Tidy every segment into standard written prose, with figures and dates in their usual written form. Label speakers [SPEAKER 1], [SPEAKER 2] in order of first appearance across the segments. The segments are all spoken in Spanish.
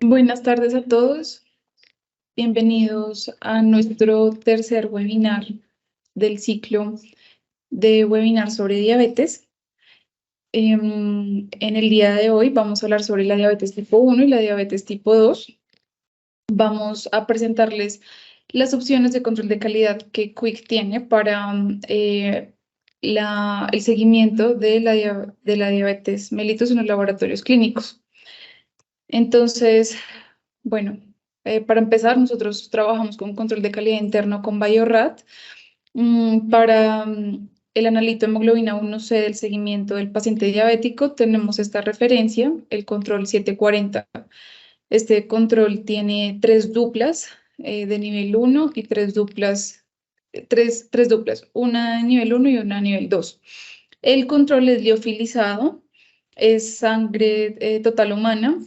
[SPEAKER 1] Buenas tardes a todos. Bienvenidos a nuestro tercer webinar del ciclo de webinar sobre diabetes. En el día de hoy vamos a hablar sobre la diabetes tipo 1 y la diabetes tipo 2. Vamos a presentarles las opciones de control de calidad que Quick tiene para el seguimiento de la diabetes mellitus en los laboratorios clínicos. Entonces, bueno, para empezar, nosotros trabajamos con control de calidad interno con Biorat. Para el analito de hemoglobina 1C del seguimiento del paciente diabético, tenemos esta referencia, el control 740. Este control tiene tres duplas de nivel 1 y tres duplas, tres duplas, una de nivel 1 y una de nivel 2. El control es liofilizado, es sangre total humana,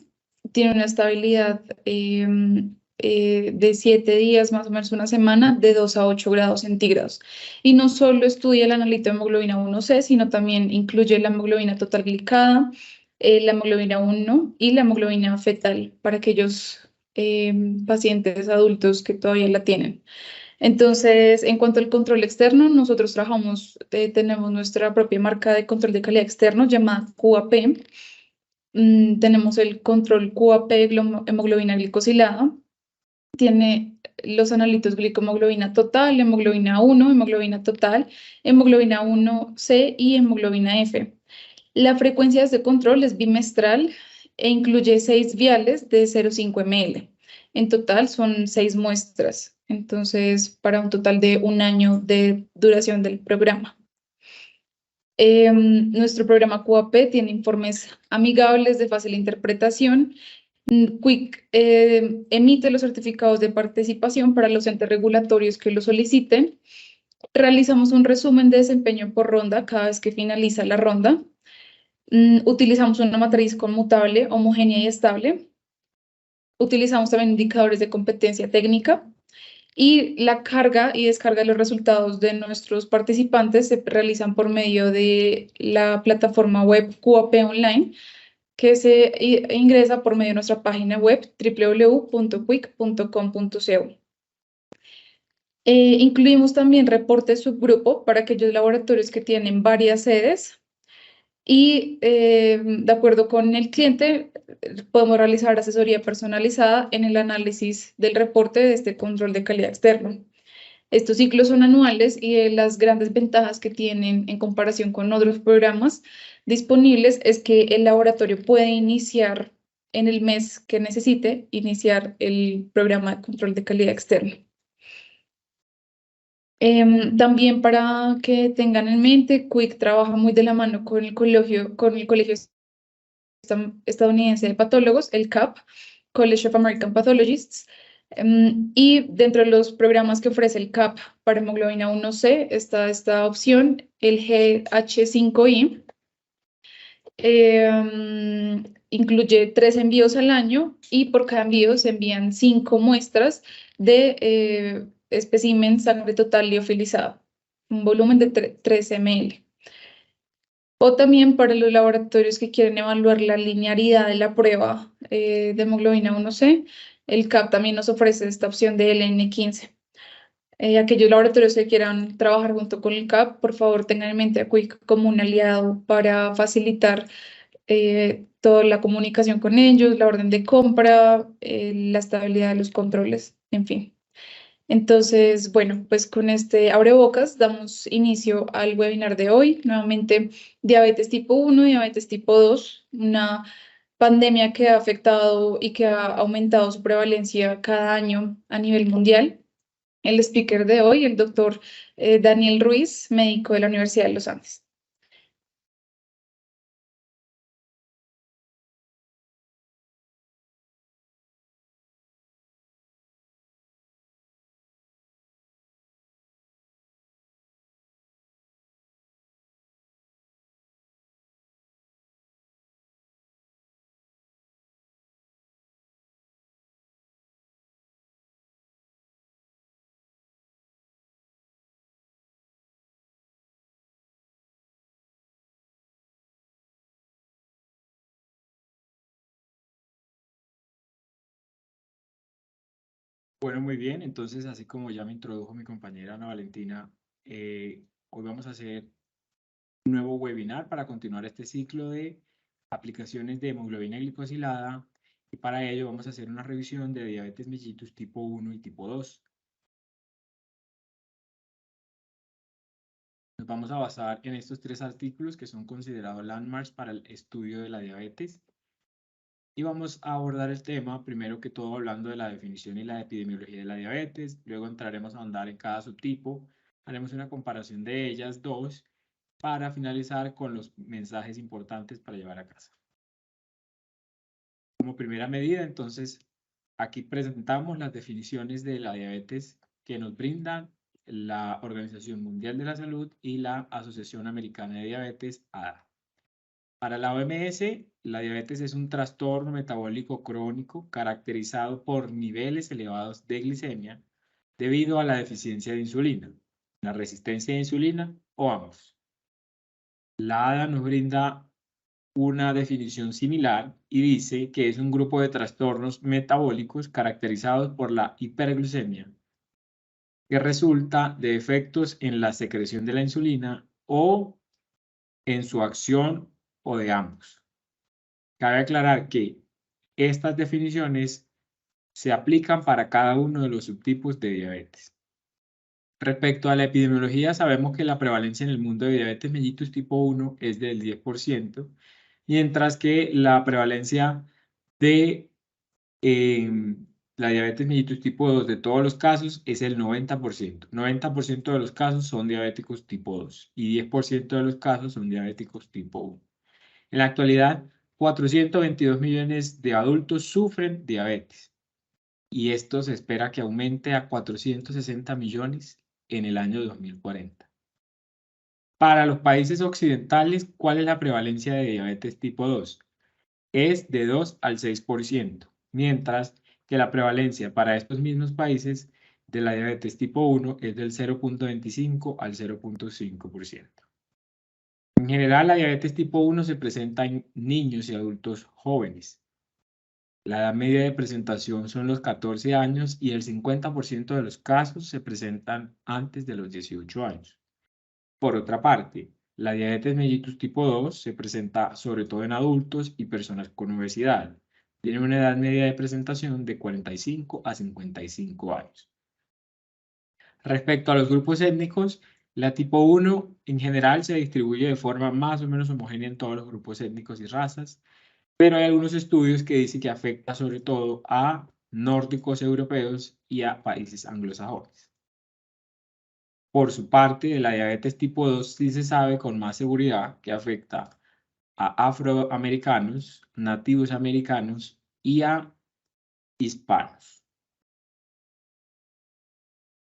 [SPEAKER 1] tiene una estabilidad de 7 días, más o menos una semana, de 2 a 8 grados centígrados. Y no solo estudia el analito de hemoglobina 1C, sino también incluye la hemoglobina total glicada, la hemoglobina 1 y la hemoglobina fetal para aquellos pacientes adultos que todavía la tienen. Entonces, en cuanto al control externo, nosotros tenemos nuestra propia marca de control de calidad externo llamada QAP. Tenemos el control QAP hemoglobina glicosilada. Tiene los analitos glicohemoglobina total, hemoglobina 1, hemoglobina total, hemoglobina 1C y hemoglobina F. La frecuencia de este control es bimestral e incluye 6 viales de 0,5 ml. En total son 6 muestras, entonces para un total de un año de duración del programa. Nuestro programa QAP tiene informes amigables de fácil interpretación. Quick emite los certificados de participación para los entes regulatorios que lo soliciten. Realizamos un resumen de desempeño por ronda cada vez que finaliza la ronda. Utilizamos una matriz conmutable, homogénea y estable. Utilizamos también indicadores de competencia técnica y la carga y descarga de los resultados de nuestros participantes se realizan por medio de la plataforma web QAP Online, que se ingresa por medio de nuestra página web www.quick.com.co. Incluimos también reportes subgrupo para aquellos laboratorios que tienen varias sedes y de acuerdo con el cliente podemos realizar asesoría personalizada en el análisis del reporte de este control de calidad externo. Estos ciclos son anuales y las grandes ventajas que tienen en comparación con otros programas disponibles es que el laboratorio puede iniciar en el mes que necesite, iniciar el programa de control de calidad externo. También para que tengan en mente, Quick trabaja muy de la mano con el colegio estadounidense de patólogos, el CAP, College of American Pathologists, y dentro de los programas que ofrece el CAP para hemoglobina 1C está esta opción, el GH5I. Incluye 3 envíos al año y por cada envío se envían 5 muestras de espécimen sangre total liofilizado, un volumen de 3 ml. O también para los laboratorios que quieren evaluar la linearidad de la prueba de hemoglobina 1C, el CAP también nos ofrece esta opción de LN15. Aquellos laboratorios que quieran trabajar junto con el CAP, por favor tengan en mente a Quick como un aliado para facilitar toda la comunicación con ellos, la orden de compra, la estabilidad de los controles, en fin. Entonces, bueno, pues con este abrebocas damos inicio al webinar de hoy. Nuevamente, diabetes tipo 1, diabetes tipo 2, una pandemia que ha afectado y que ha aumentado su prevalencia cada año a nivel mundial. El speaker de hoy, el doctor Daniel Ruiz, médico de la Universidad de los Andes.
[SPEAKER 2] Bueno, muy bien. Entonces, así como ya me introdujo mi compañera Ana Valentina, hoy vamos a hacer un nuevo webinar para continuar este ciclo de aplicaciones de hemoglobina glicosilada. Y para ello vamos a hacer una revisión de diabetes mellitus tipo 1 y tipo 2. Nos vamos a basar en estos tres artículos que son considerados landmarks para el estudio de la diabetes. Y vamos a abordar el tema, primero que todo, hablando de la definición y la epidemiología de la diabetes. Luego entraremos a ahondar en cada subtipo. Haremos una comparación de ellas dos para finalizar con los mensajes importantes para llevar a casa. Como primera medida, entonces, aquí presentamos las definiciones de la diabetes que nos brindan la Organización Mundial de la Salud y la Asociación Americana de Diabetes, ADA. Para la OMS, la diabetes es un trastorno metabólico crónico caracterizado por niveles elevados de glicemia debido a la deficiencia de insulina, la resistencia a insulina o ambos. La ADA nos brinda una definición similar y dice que es un grupo de trastornos metabólicos caracterizados por la hiperglucemia que resulta de efectos en la secreción de la insulina o en su acción o de ambos. Cabe aclarar que estas definiciones se aplican para cada uno de los subtipos de diabetes. Respecto a la epidemiología, sabemos que la prevalencia en el mundo de diabetes mellitus tipo 1 es del 10%, mientras que la prevalencia de la diabetes mellitus tipo 2 de todos los casos es el 90%. 90% de los casos son diabéticos tipo 2 y 10% de los casos son diabéticos tipo 1. En la actualidad, 422 millones de adultos sufren diabetes y esto se espera que aumente a 460 millones en el año 2040. Para los países occidentales, ¿cuál es la prevalencia de diabetes tipo 2? Es de 2 al 6%, mientras que la prevalencia para estos mismos países de la diabetes tipo 1 es del 0.25 al 0.5%. En general, la diabetes tipo 1 se presenta en niños y adultos jóvenes. La edad media de presentación son los 14 años y el 50% de los casos se presentan antes de los 18 años. Por otra parte, la diabetes mellitus tipo 2 se presenta sobre todo en adultos y personas con obesidad. Tiene una edad media de presentación de 45 a 55 años. Respecto a los grupos étnicos, la tipo 1 en general se distribuye de forma más o menos homogénea en todos los grupos étnicos y razas, pero hay algunos estudios que dicen que afecta sobre todo a nórdicos europeos y a países anglosajones. Por su parte, la diabetes tipo 2 sí se sabe con más seguridad que afecta a afroamericanos, nativos americanos y a hispanos.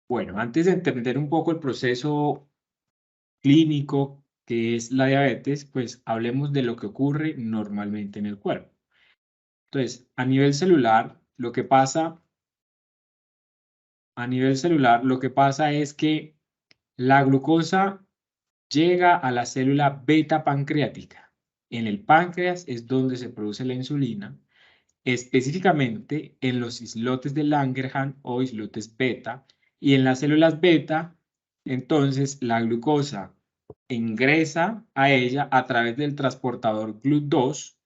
[SPEAKER 2] Bueno, antes de entender un poco el proceso clínico que es la diabetes, pues hablemos de lo que ocurre normalmente en el cuerpo. Entonces, a nivel celular, lo que pasa es que la glucosa llega a la célula beta pancreática. En el páncreas es donde se produce la insulina, específicamente en los islotes de Langerhans o islotes beta, y en las células beta, entonces la glucosa ingresa a ella a través del transportador GLUT2.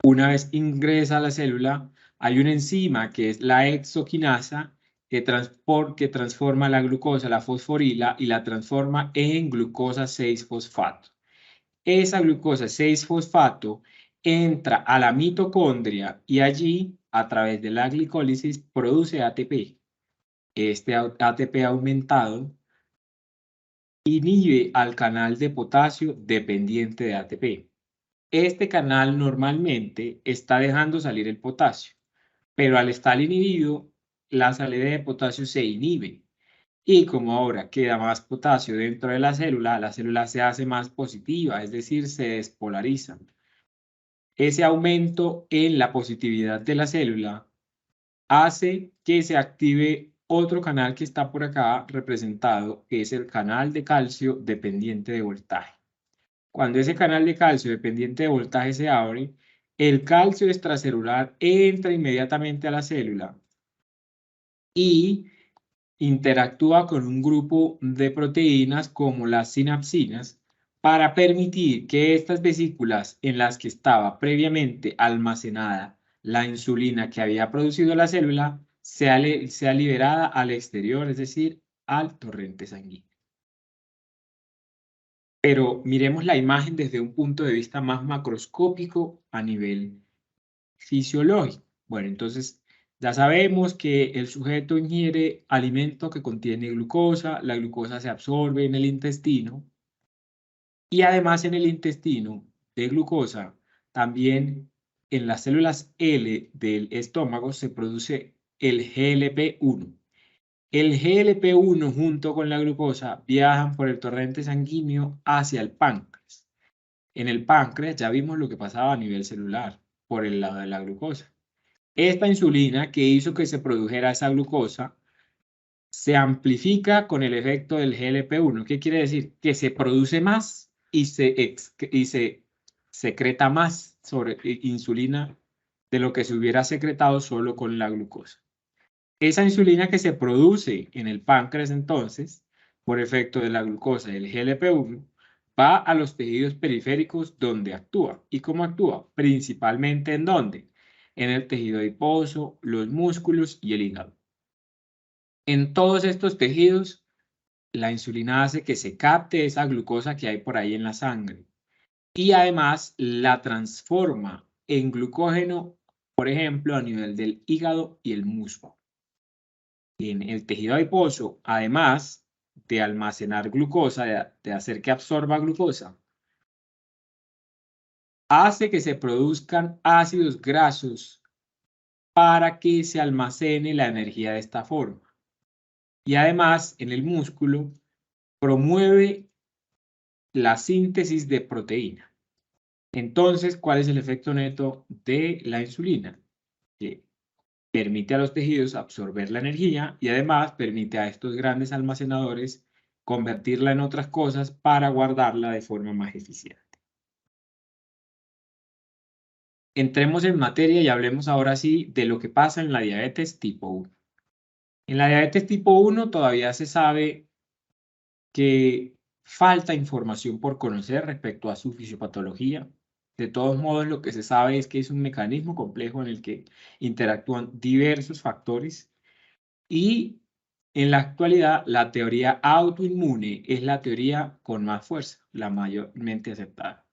[SPEAKER 2] Una vez ingresa a la célula, hay una enzima que es la hexoquinasa que transforma la glucosa, la fosforila, y la transforma en glucosa 6-fosfato. Esa glucosa 6-fosfato entra a la mitocondria y allí, a través de la glicólisis, produce ATP. Este ATP aumentado inhibe al canal de potasio dependiente de ATP. Este canal normalmente está dejando salir el potasio, pero al estar inhibido, la salida de potasio se inhibe. Y como ahora queda más potasio dentro de la célula se hace más positiva, es decir, se despolariza. Ese aumento en la positividad de la célula hace que se active otro canal que está por acá representado, que es el canal de calcio dependiente de voltaje. Cuando ese canal de calcio dependiente de voltaje se abre, el calcio extracelular entra inmediatamente a la célula y interactúa con un grupo de proteínas como las sinapsinas para permitir que estas vesículas en las que estaba previamente almacenada la insulina que había producido la célula sea liberada al exterior, es decir, al torrente sanguíneo. Pero miremos la imagen desde un punto de vista más macroscópico a nivel fisiológico. Bueno, entonces ya sabemos que el sujeto ingiere alimento que contiene glucosa, la glucosa se absorbe en el intestino y además en el intestino de glucosa también en las células L del estómago se produce el GLP-1. El GLP-1 junto con la glucosa viajan por el torrente sanguíneo hacia el páncreas. En el páncreas ya vimos lo que pasaba a nivel celular por el lado de la glucosa. Esta insulina que hizo que se produjera esa glucosa se amplifica con el efecto del GLP-1. ¿Qué quiere decir? Que se produce más y se secreta más insulina de lo que se hubiera secretado solo con la glucosa. Esa insulina que se produce en el páncreas entonces, por efecto de la glucosa y el GLP-1, va a los tejidos periféricos donde actúa. ¿Y cómo actúa? Principalmente ¿en dónde? En el tejido adiposo, los músculos y el hígado. En todos estos tejidos, la insulina hace que se capte esa glucosa que hay por ahí en la sangre y además la transforma en glucógeno, por ejemplo, a nivel del hígado y el músculo. En el tejido adiposo, además de almacenar glucosa, de hacer que absorba glucosa, hace que se produzcan ácidos grasos para que se almacene la energía de esta forma. Y además, en el músculo, promueve la síntesis de proteína. Entonces, ¿cuál es el efecto neto de la insulina? Que permite a los tejidos absorber la energía y además permite a estos grandes almacenadores convertirla en otras cosas para guardarla de forma más eficiente. Entremos en materia y hablemos ahora sí de lo que pasa en la diabetes tipo 1. En la diabetes tipo 1 todavía se sabe que falta información por conocer respecto a su fisiopatología. De todos modos, lo que se sabe es que es un mecanismo complejo en el que interactúan diversos factores y en la actualidad la teoría autoinmune es la teoría con más fuerza, la mayormente aceptada.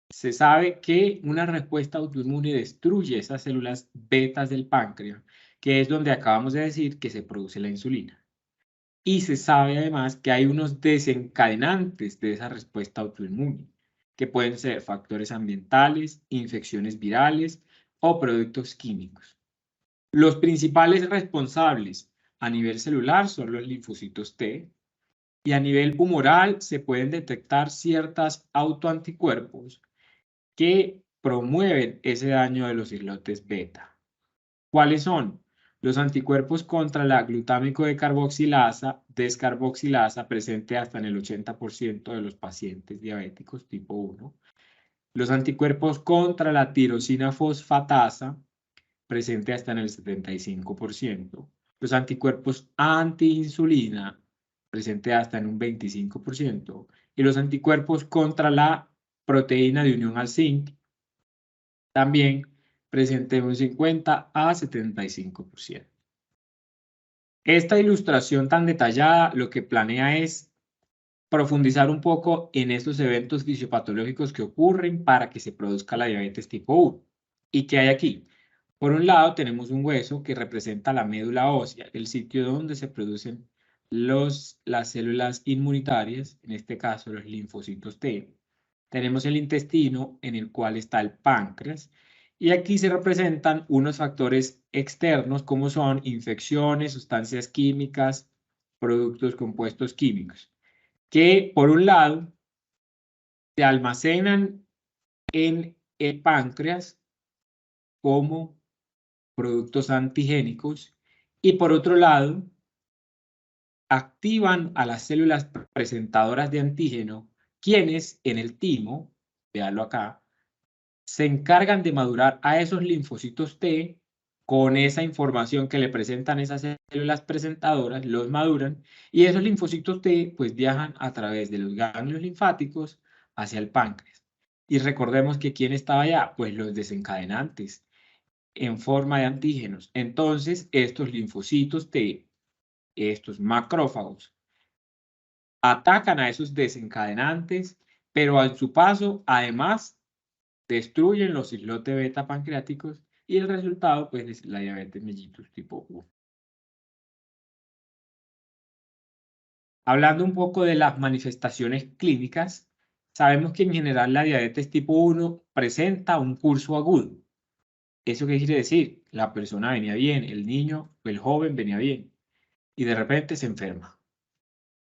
[SPEAKER 2] Se sabe que una respuesta autoinmune destruye esas células betas del páncreas, que es donde acabamos de decir que se produce la insulina. Y se sabe además que hay unos desencadenantes de esa respuesta autoinmune, que pueden ser factores ambientales, infecciones virales o productos químicos. Los principales responsables a nivel celular son los linfocitos T y a nivel humoral se pueden detectar ciertos autoanticuerpos que promueven ese daño de los islotes beta. ¿Cuáles son? Los anticuerpos contra la glutámico descarboxilasa presente hasta en el 80% de los pacientes diabéticos tipo 1. Los anticuerpos contra la tirosina fosfatasa presente hasta en el 75%. Los anticuerpos antiinsulina presente hasta en un 25%. Y los anticuerpos contra la proteína de unión al zinc también presente en un 50 a 75%. Esta ilustración tan detallada lo que planea es profundizar un poco en estos eventos fisiopatológicos que ocurren para que se produzca la diabetes tipo 1. ¿Y qué hay aquí? Por un lado tenemos un hueso que representa la médula ósea, el sitio donde se producen las células inmunitarias, en este caso los linfocitos T. Tenemos el intestino en el cual está el páncreas y aquí se representan unos factores externos como son infecciones, sustancias químicas, productos compuestos químicos, que por un lado se almacenan en el páncreas como productos antigénicos y por otro lado activan a las células presentadoras de antígeno, quienes en el timo, véanlo acá, se encargan de madurar a esos linfocitos T con esa información que le presentan esas células presentadoras, los maduran, y esos linfocitos T pues viajan a través de los ganglios linfáticos hacia el páncreas. Y recordemos que ¿quién estaba allá? Pues los desencadenantes en forma de antígenos. Entonces, estos linfocitos T, estos macrófagos, atacan a esos desencadenantes, pero a su paso, además, destruyen los islotes beta pancreáticos y el resultado, pues, es la diabetes mellitus tipo 1. Hablando un poco de las manifestaciones clínicas, sabemos que en general la diabetes tipo 1 presenta un curso agudo. ¿Eso qué quiere decir? La persona venía bien, el niño o el joven venía bien y de repente se enferma.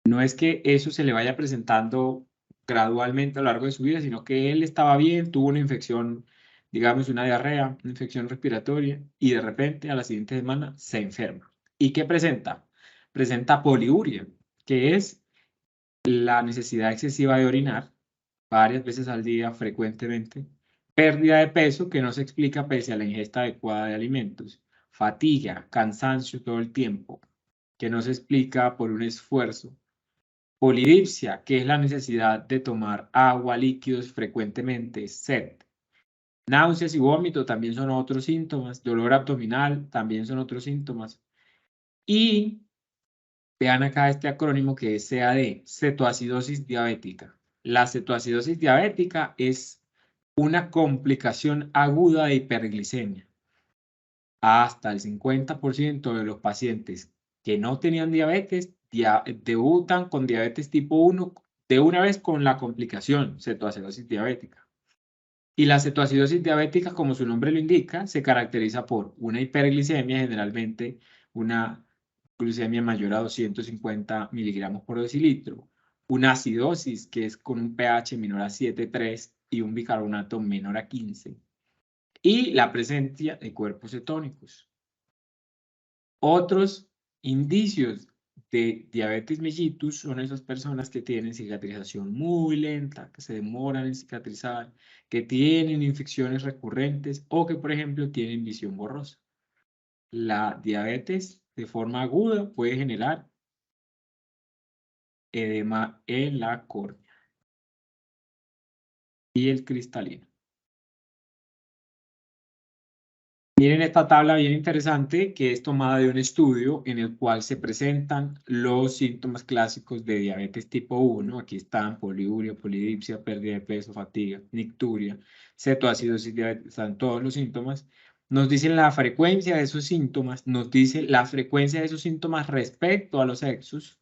[SPEAKER 2] No es que eso se le vaya presentando gradualmente a lo largo de su vida, sino que él estaba bien, tuvo una infección, digamos una diarrea, una infección respiratoria, y de repente a la siguiente semana se enferma. ¿Y qué presenta? Presenta poliuria, que es la necesidad excesiva de orinar varias veces al día, frecuentemente, pérdida de peso que no se explica pese a la ingesta adecuada de alimentos, fatiga, cansancio todo el tiempo, que no se explica por un esfuerzo, polidipsia, que es la necesidad de tomar agua, líquidos frecuentemente, sed. Náuseas y vómito también son otros síntomas. Dolor abdominal también son otros síntomas. Y vean acá este acrónimo que es CAD, cetoacidosis diabética. La cetoacidosis diabética es una complicación aguda de hiperglicemia. Hasta el 50% de los pacientes que no tenían diabetes debutan con diabetes tipo 1 de una vez con la complicación cetoacidosis diabética. Y la cetoacidosis diabética, como su nombre lo indica, se caracteriza por una hiperglicemia, generalmente una glucemia mayor a 250 miligramos por decilitro, una acidosis, que es con un pH menor a 7,3 y un bicarbonato menor a 15, y la presencia de cuerpos cetónicos. Otros indicios de diabetes mellitus son esas personas que tienen cicatrización muy lenta, que se demoran en cicatrizar, que tienen infecciones recurrentes o que, por ejemplo, tienen visión borrosa. La diabetes de forma aguda puede generar edema en la córnea y el cristalino. Miren esta tabla bien interesante que es tomada de un estudio en el cual se presentan los síntomas clásicos de diabetes tipo 1. Aquí están poliuria, polidipsia, pérdida de peso, fatiga, nicturia, cetoacidosis diabetes, están todos los síntomas. Nos dicen la frecuencia de esos síntomas, nos dice la frecuencia de esos síntomas respecto a los sexos,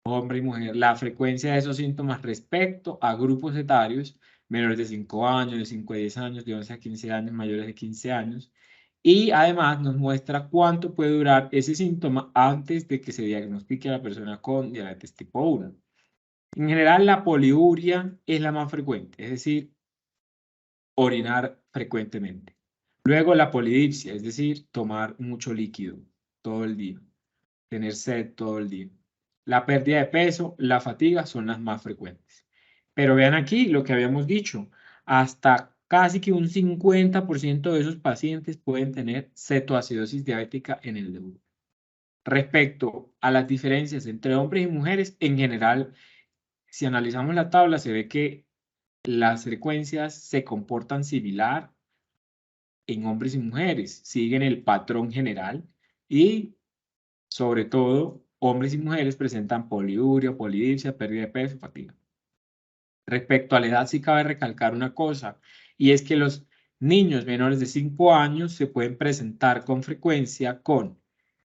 [SPEAKER 2] hombre y mujer, la frecuencia de esos síntomas respecto a grupos etarios, menores de 5 años, de 5 a 10 años, de 11 a 15 años, mayores de 15 años. Y además nos muestra cuánto puede durar ese síntoma antes de que se diagnostique a la persona con diabetes tipo 1. En general, la poliuria es la más frecuente, es decir, orinar frecuentemente. Luego la polidipsia, es decir, tomar mucho líquido todo el día, tener sed todo el día. La pérdida de peso, la fatiga son las más frecuentes. Pero vean aquí lo que habíamos dicho, hasta casi que un 50% de esos pacientes pueden tener cetoacidosis diabética en el debut. Respecto a las diferencias entre hombres y mujeres, en general, si analizamos la tabla, se ve que las frecuencias se comportan similar en hombres y mujeres, siguen el patrón general y, sobre todo, hombres y mujeres presentan poliuria, polidipsia, pérdida de peso, fatiga. Respecto a la edad, sí cabe recalcar una cosa, y es que los niños menores de 5 años se pueden presentar con frecuencia con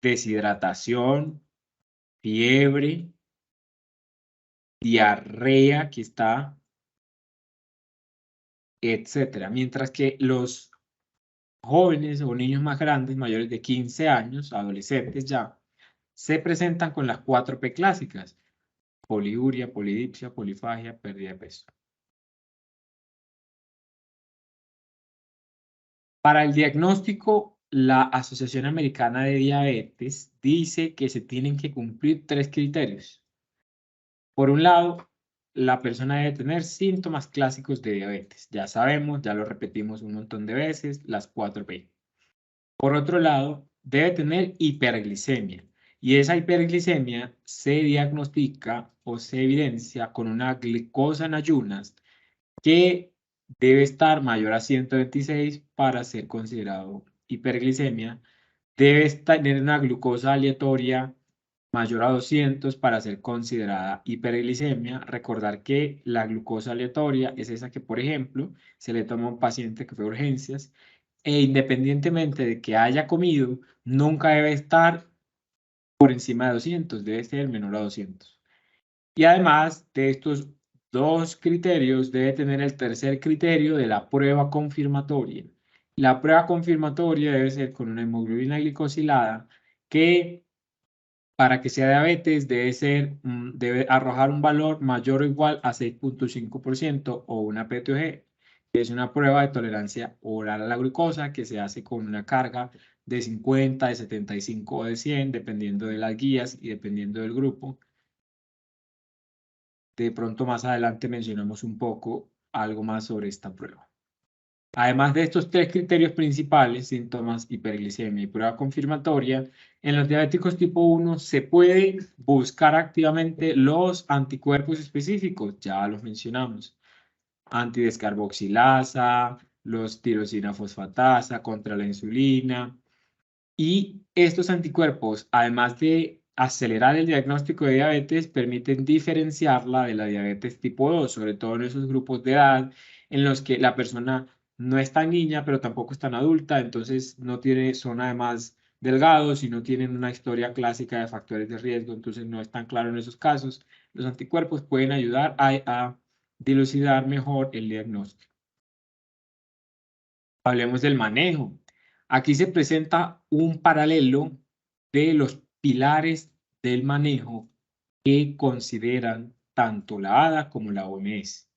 [SPEAKER 2] deshidratación, fiebre, diarrea, aquí está, etcétera. Mientras que los jóvenes o niños más grandes, mayores de 15 años, adolescentes ya, se presentan con las 4P clásicas: poliuria, polidipsia, polifagia, pérdida de peso. Para el diagnóstico, la Asociación Americana de Diabetes dice que se tienen que cumplir 3 criterios. Por un lado, la persona debe tener síntomas clásicos de diabetes. Ya sabemos, ya lo repetimos un montón de veces, las 4P. Por otro lado, debe tener hiperglicemia. Y esa hiperglicemia se diagnostica o se evidencia con una glucosa en ayunas que debe estar mayor a 126 para ser considerado hiperglicemia. Debe tener una glucosa aleatoria mayor a 200 para ser considerada hiperglicemia. Recordar que la glucosa aleatoria es esa que, por ejemplo, se le toma a un paciente que fue a urgencias e independientemente de que haya comido, nunca debe estar por encima de 200, debe ser menor a 200. Y además de estos dos criterios, debe tener el tercer criterio de la prueba confirmatoria. La prueba confirmatoria debe ser con una hemoglobina glicosilada que para que sea diabetes debe arrojar un valor mayor o igual a 6.5% o una PTOG, que es una prueba de tolerancia oral a la glucosa que se hace con una carga de 50, de 75 o de 100, dependiendo de las guías y dependiendo del grupo. De pronto más adelante mencionamos un poco algo más sobre esta prueba. Además de estos tres criterios principales, síntomas, hiperglicemia y prueba confirmatoria, en los diabéticos tipo 1 se puede buscar activamente los anticuerpos específicos, ya los mencionamos, antidescarboxilasa, los tirosina fosfatasa contra la insulina, y estos anticuerpos, además de acelerar el diagnóstico de diabetes, permiten diferenciarla de la diabetes tipo 2, sobre todo en esos grupos de edad en los que la persona no es tan niña, pero tampoco es tan adulta, entonces son además delgados y no tienen una historia clásica de factores de riesgo, entonces no es tan claro en esos casos. Los anticuerpos pueden ayudar a dilucidar mejor el diagnóstico. Hablemos del manejo. Aquí se presenta un paralelo de los pilares del manejo que consideran tanto la ADA como la OMS.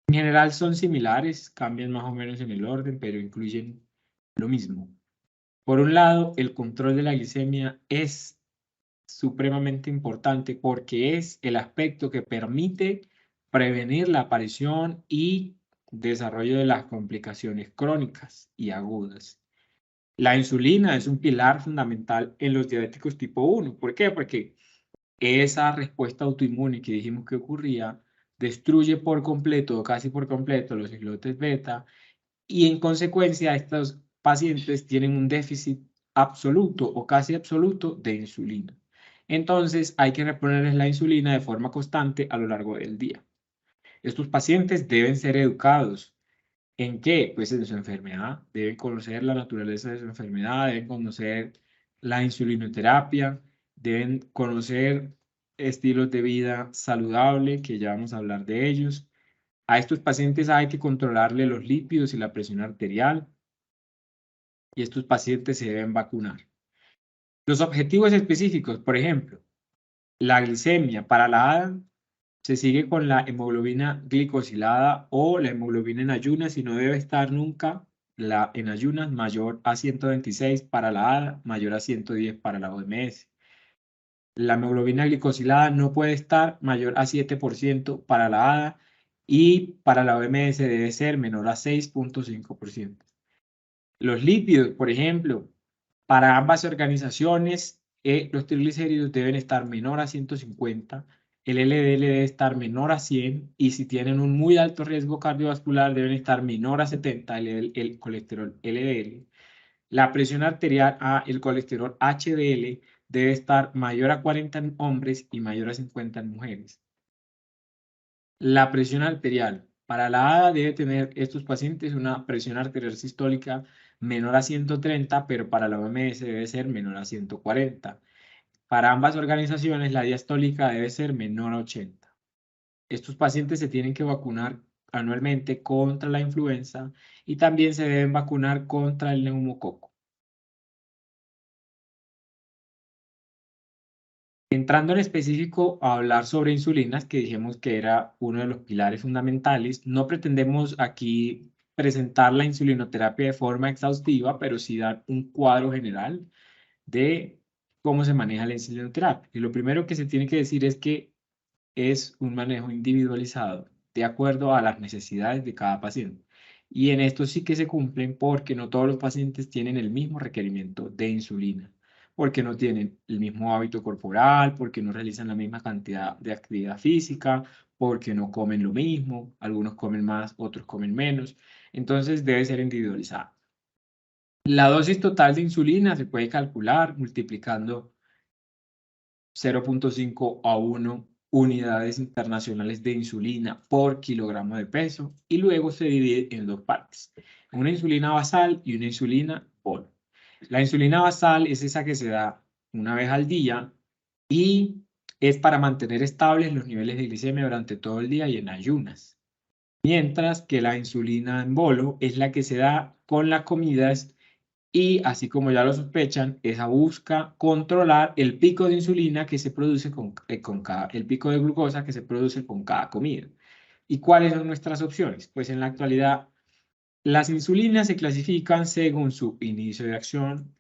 [SPEAKER 2] En general son similares, cambian más o menos en el orden, pero incluyen lo mismo. Por un lado, el control de la glicemia es supremamente importante porque es el aspecto que permite prevenir la aparición y desarrollo de las complicaciones crónicas y agudas. La insulina es un pilar fundamental en los diabéticos tipo 1. ¿Por qué? Porque esa respuesta autoinmune que dijimos que ocurría destruye por completo o casi por completo los islotes beta y en consecuencia estos pacientes tienen un déficit absoluto o casi absoluto de insulina. Entonces hay que reponerles la insulina de forma constante a lo largo del día. Estos pacientes deben ser educados. ¿En qué? Pues en su enfermedad. Deben conocer la naturaleza de su enfermedad, deben conocer la insulinoterapia, deben conocer estilos de vida saludable, que ya vamos a hablar de ellos. A estos pacientes hay que controlarle los lípidos y la presión arterial y estos pacientes se deben vacunar. Los objetivos específicos, por ejemplo, la glicemia para la ADA se sigue con la hemoglobina glicosilada o la hemoglobina en ayunas y no debe estar nunca la en ayunas mayor a 126 para la ADA, mayor a 110 para la OMS. La hemoglobina glicosilada no puede estar mayor a 7% para la ADA y para la OMS debe ser menor a 6.5%. Los lípidos, por ejemplo, para ambas organizaciones, los triglicéridos deben estar menor a 150, el LDL debe estar menor a 100 y si tienen un muy alto riesgo cardiovascular deben estar menor a 70 el colesterol LDL. La presión arterial el colesterol HDL debe estar mayor a 40 en hombres y mayor a 50 en mujeres. La presión arterial. Para la ADA debe tener estos pacientes una presión arterial sistólica menor a 130, pero para la OMS debe ser menor a 140. Para ambas organizaciones la diastólica debe ser menor a 80. Estos pacientes se tienen que vacunar anualmente contra la influenza y también se deben vacunar contra el neumococo. Entrando en específico a hablar sobre insulinas, que dijimos que era uno de los pilares fundamentales, no pretendemos aquí presentar la insulinoterapia de forma exhaustiva, pero sí dar un cuadro general de cómo se maneja la insulinoterapia. Y lo primero que se tiene que decir es que es un manejo individualizado de acuerdo a las necesidades de cada paciente. Y en esto sí que se cumplen porque no todos los pacientes tienen el mismo requerimiento de insulina, porque no tienen el mismo hábito corporal, porque no realizan la misma cantidad de actividad física, porque no comen lo mismo, algunos comen más, otros comen menos, entonces debe ser individualizada. La dosis total de insulina se puede calcular multiplicando 0.5 a 1 unidades internacionales de insulina por kilogramo de peso y luego se divide en dos partes, una insulina basal y una insulina polo. La insulina basal es esa que se da una vez al día y es para mantener estables los niveles de glicemia durante todo el día y en ayunas. Mientras que la insulina en bolo es la que se da con las comidas y, así como ya lo sospechan, esa busca controlar el pico de insulina que se produce el pico de glucosa que se produce con cada comida. ¿Y cuáles son nuestras opciones? Pues en la actualidad las insulinas se clasifican según su inicio de acción,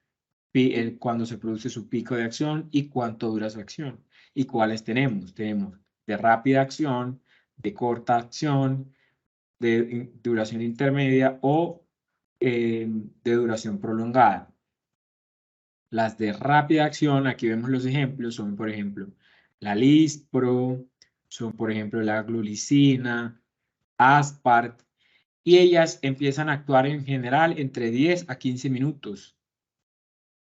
[SPEAKER 2] cuando se produce su pico de acción y cuánto dura su acción. ¿Y cuáles tenemos? Tenemos de rápida acción, de corta acción, de duración intermedia o de duración prolongada. Las de rápida acción, aquí vemos los ejemplos, son por ejemplo la Lispro, son por ejemplo la glulicina, Aspart, y ellas empiezan a actuar en general entre 10 a 15 minutos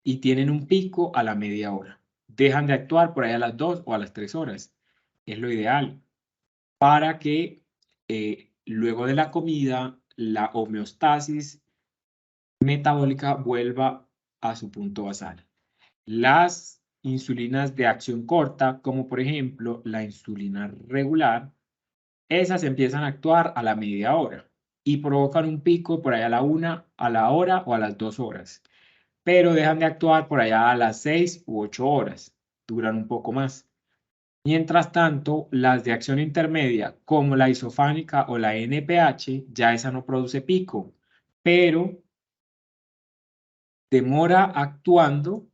[SPEAKER 2] y tienen un pico a la media hora. Dejan de actuar por ahí a las 2 o a las 3 horas. Es lo ideal para que luego de la comida la homeostasis metabólica vuelva a su punto basal. Las insulinas de acción corta, como por ejemplo la insulina regular, esas empiezan a actuar a la media hora y provocan un pico por allá a la 1, a la hora o a las 2 horas, pero dejan de actuar por allá a las 6 u 8 horas, duran un poco más. Mientras tanto, las de acción intermedia, como la isofánica o la NPH, ya esa no produce pico, pero demora actuando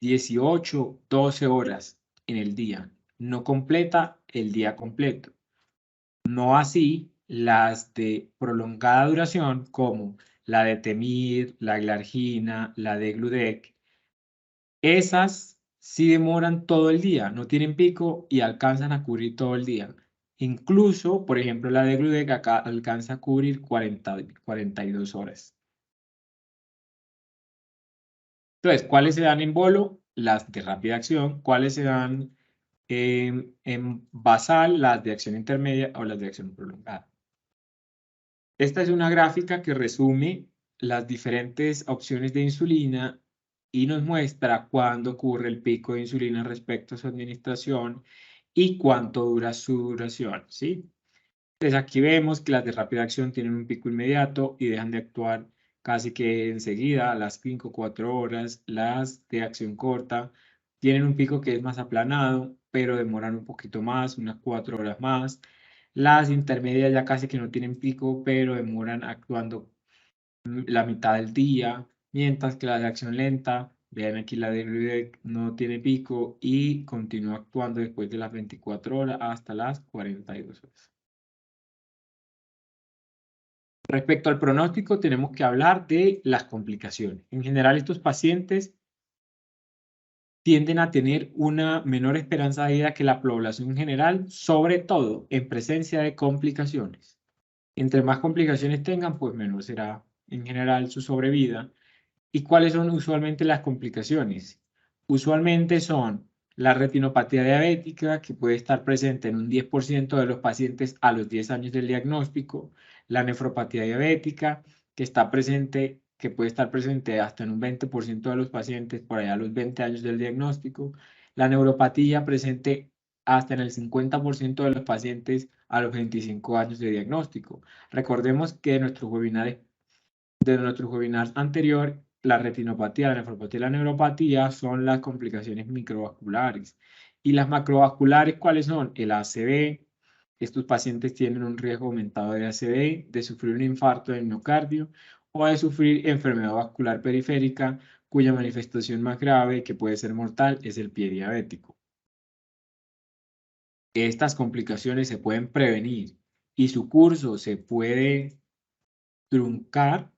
[SPEAKER 2] 18, 12 horas en el día, no completa el día completo. No así las de prolongada duración como la de Temir, la Glargina, la de Gludec. Esas sí demoran todo el día, no tienen pico y alcanzan a cubrir todo el día. Incluso, por ejemplo, la de Gludec acá alcanza a cubrir 42 horas. Entonces, ¿cuáles se dan en bolo? Las de rápida acción. ¿Cuáles se dan en basal? Las de acción intermedia o las de acción prolongada. Esta es una gráfica que resume las diferentes opciones de insulina y nos muestra cuándo ocurre el pico de insulina respecto a su administración y cuánto dura su duración, ¿sí? Entonces aquí vemos que las de rápida acción tienen un pico inmediato y dejan de actuar casi que enseguida, a las 5 o 4 horas. Las de acción corta tienen un pico que es más aplanado, pero demoran un poquito más, unas 4 horas más. Las intermedias ya casi que no tienen pico, pero demoran actuando la mitad del día, mientras que la de acción lenta, vean aquí la de Lübeck, no tiene pico y continúa actuando después de las 24 horas hasta las 42 horas. Respecto al pronóstico, tenemos que hablar de las complicaciones. En general, estos pacientes tienden a tener una menor esperanza de vida que la población en general, sobre todo en presencia de complicaciones. Entre más complicaciones tengan, pues menor será en general su sobrevida. ¿Y cuáles son usualmente las complicaciones? Usualmente son la retinopatía diabética, que puede estar presente en un 10% de los pacientes a los 10 años del diagnóstico, la nefropatía diabética, que puede estar presente hasta en un 20% de los pacientes por allá a los 20 años del diagnóstico, la neuropatía presente hasta en el 50% de los pacientes a los 25 años de diagnóstico. Recordemos que de nuestro webinar anterior, la retinopatía, la nefropatía y la neuropatía son las complicaciones microvasculares. ¿Y las macrovasculares cuáles son? El ACV. Estos pacientes tienen un riesgo aumentado de ACV, de sufrir un infarto del miocardio o de sufrir enfermedad vascular periférica, cuya manifestación más grave, que puede ser mortal, es el pie diabético. Estas complicaciones se pueden prevenir y su curso se puede truncar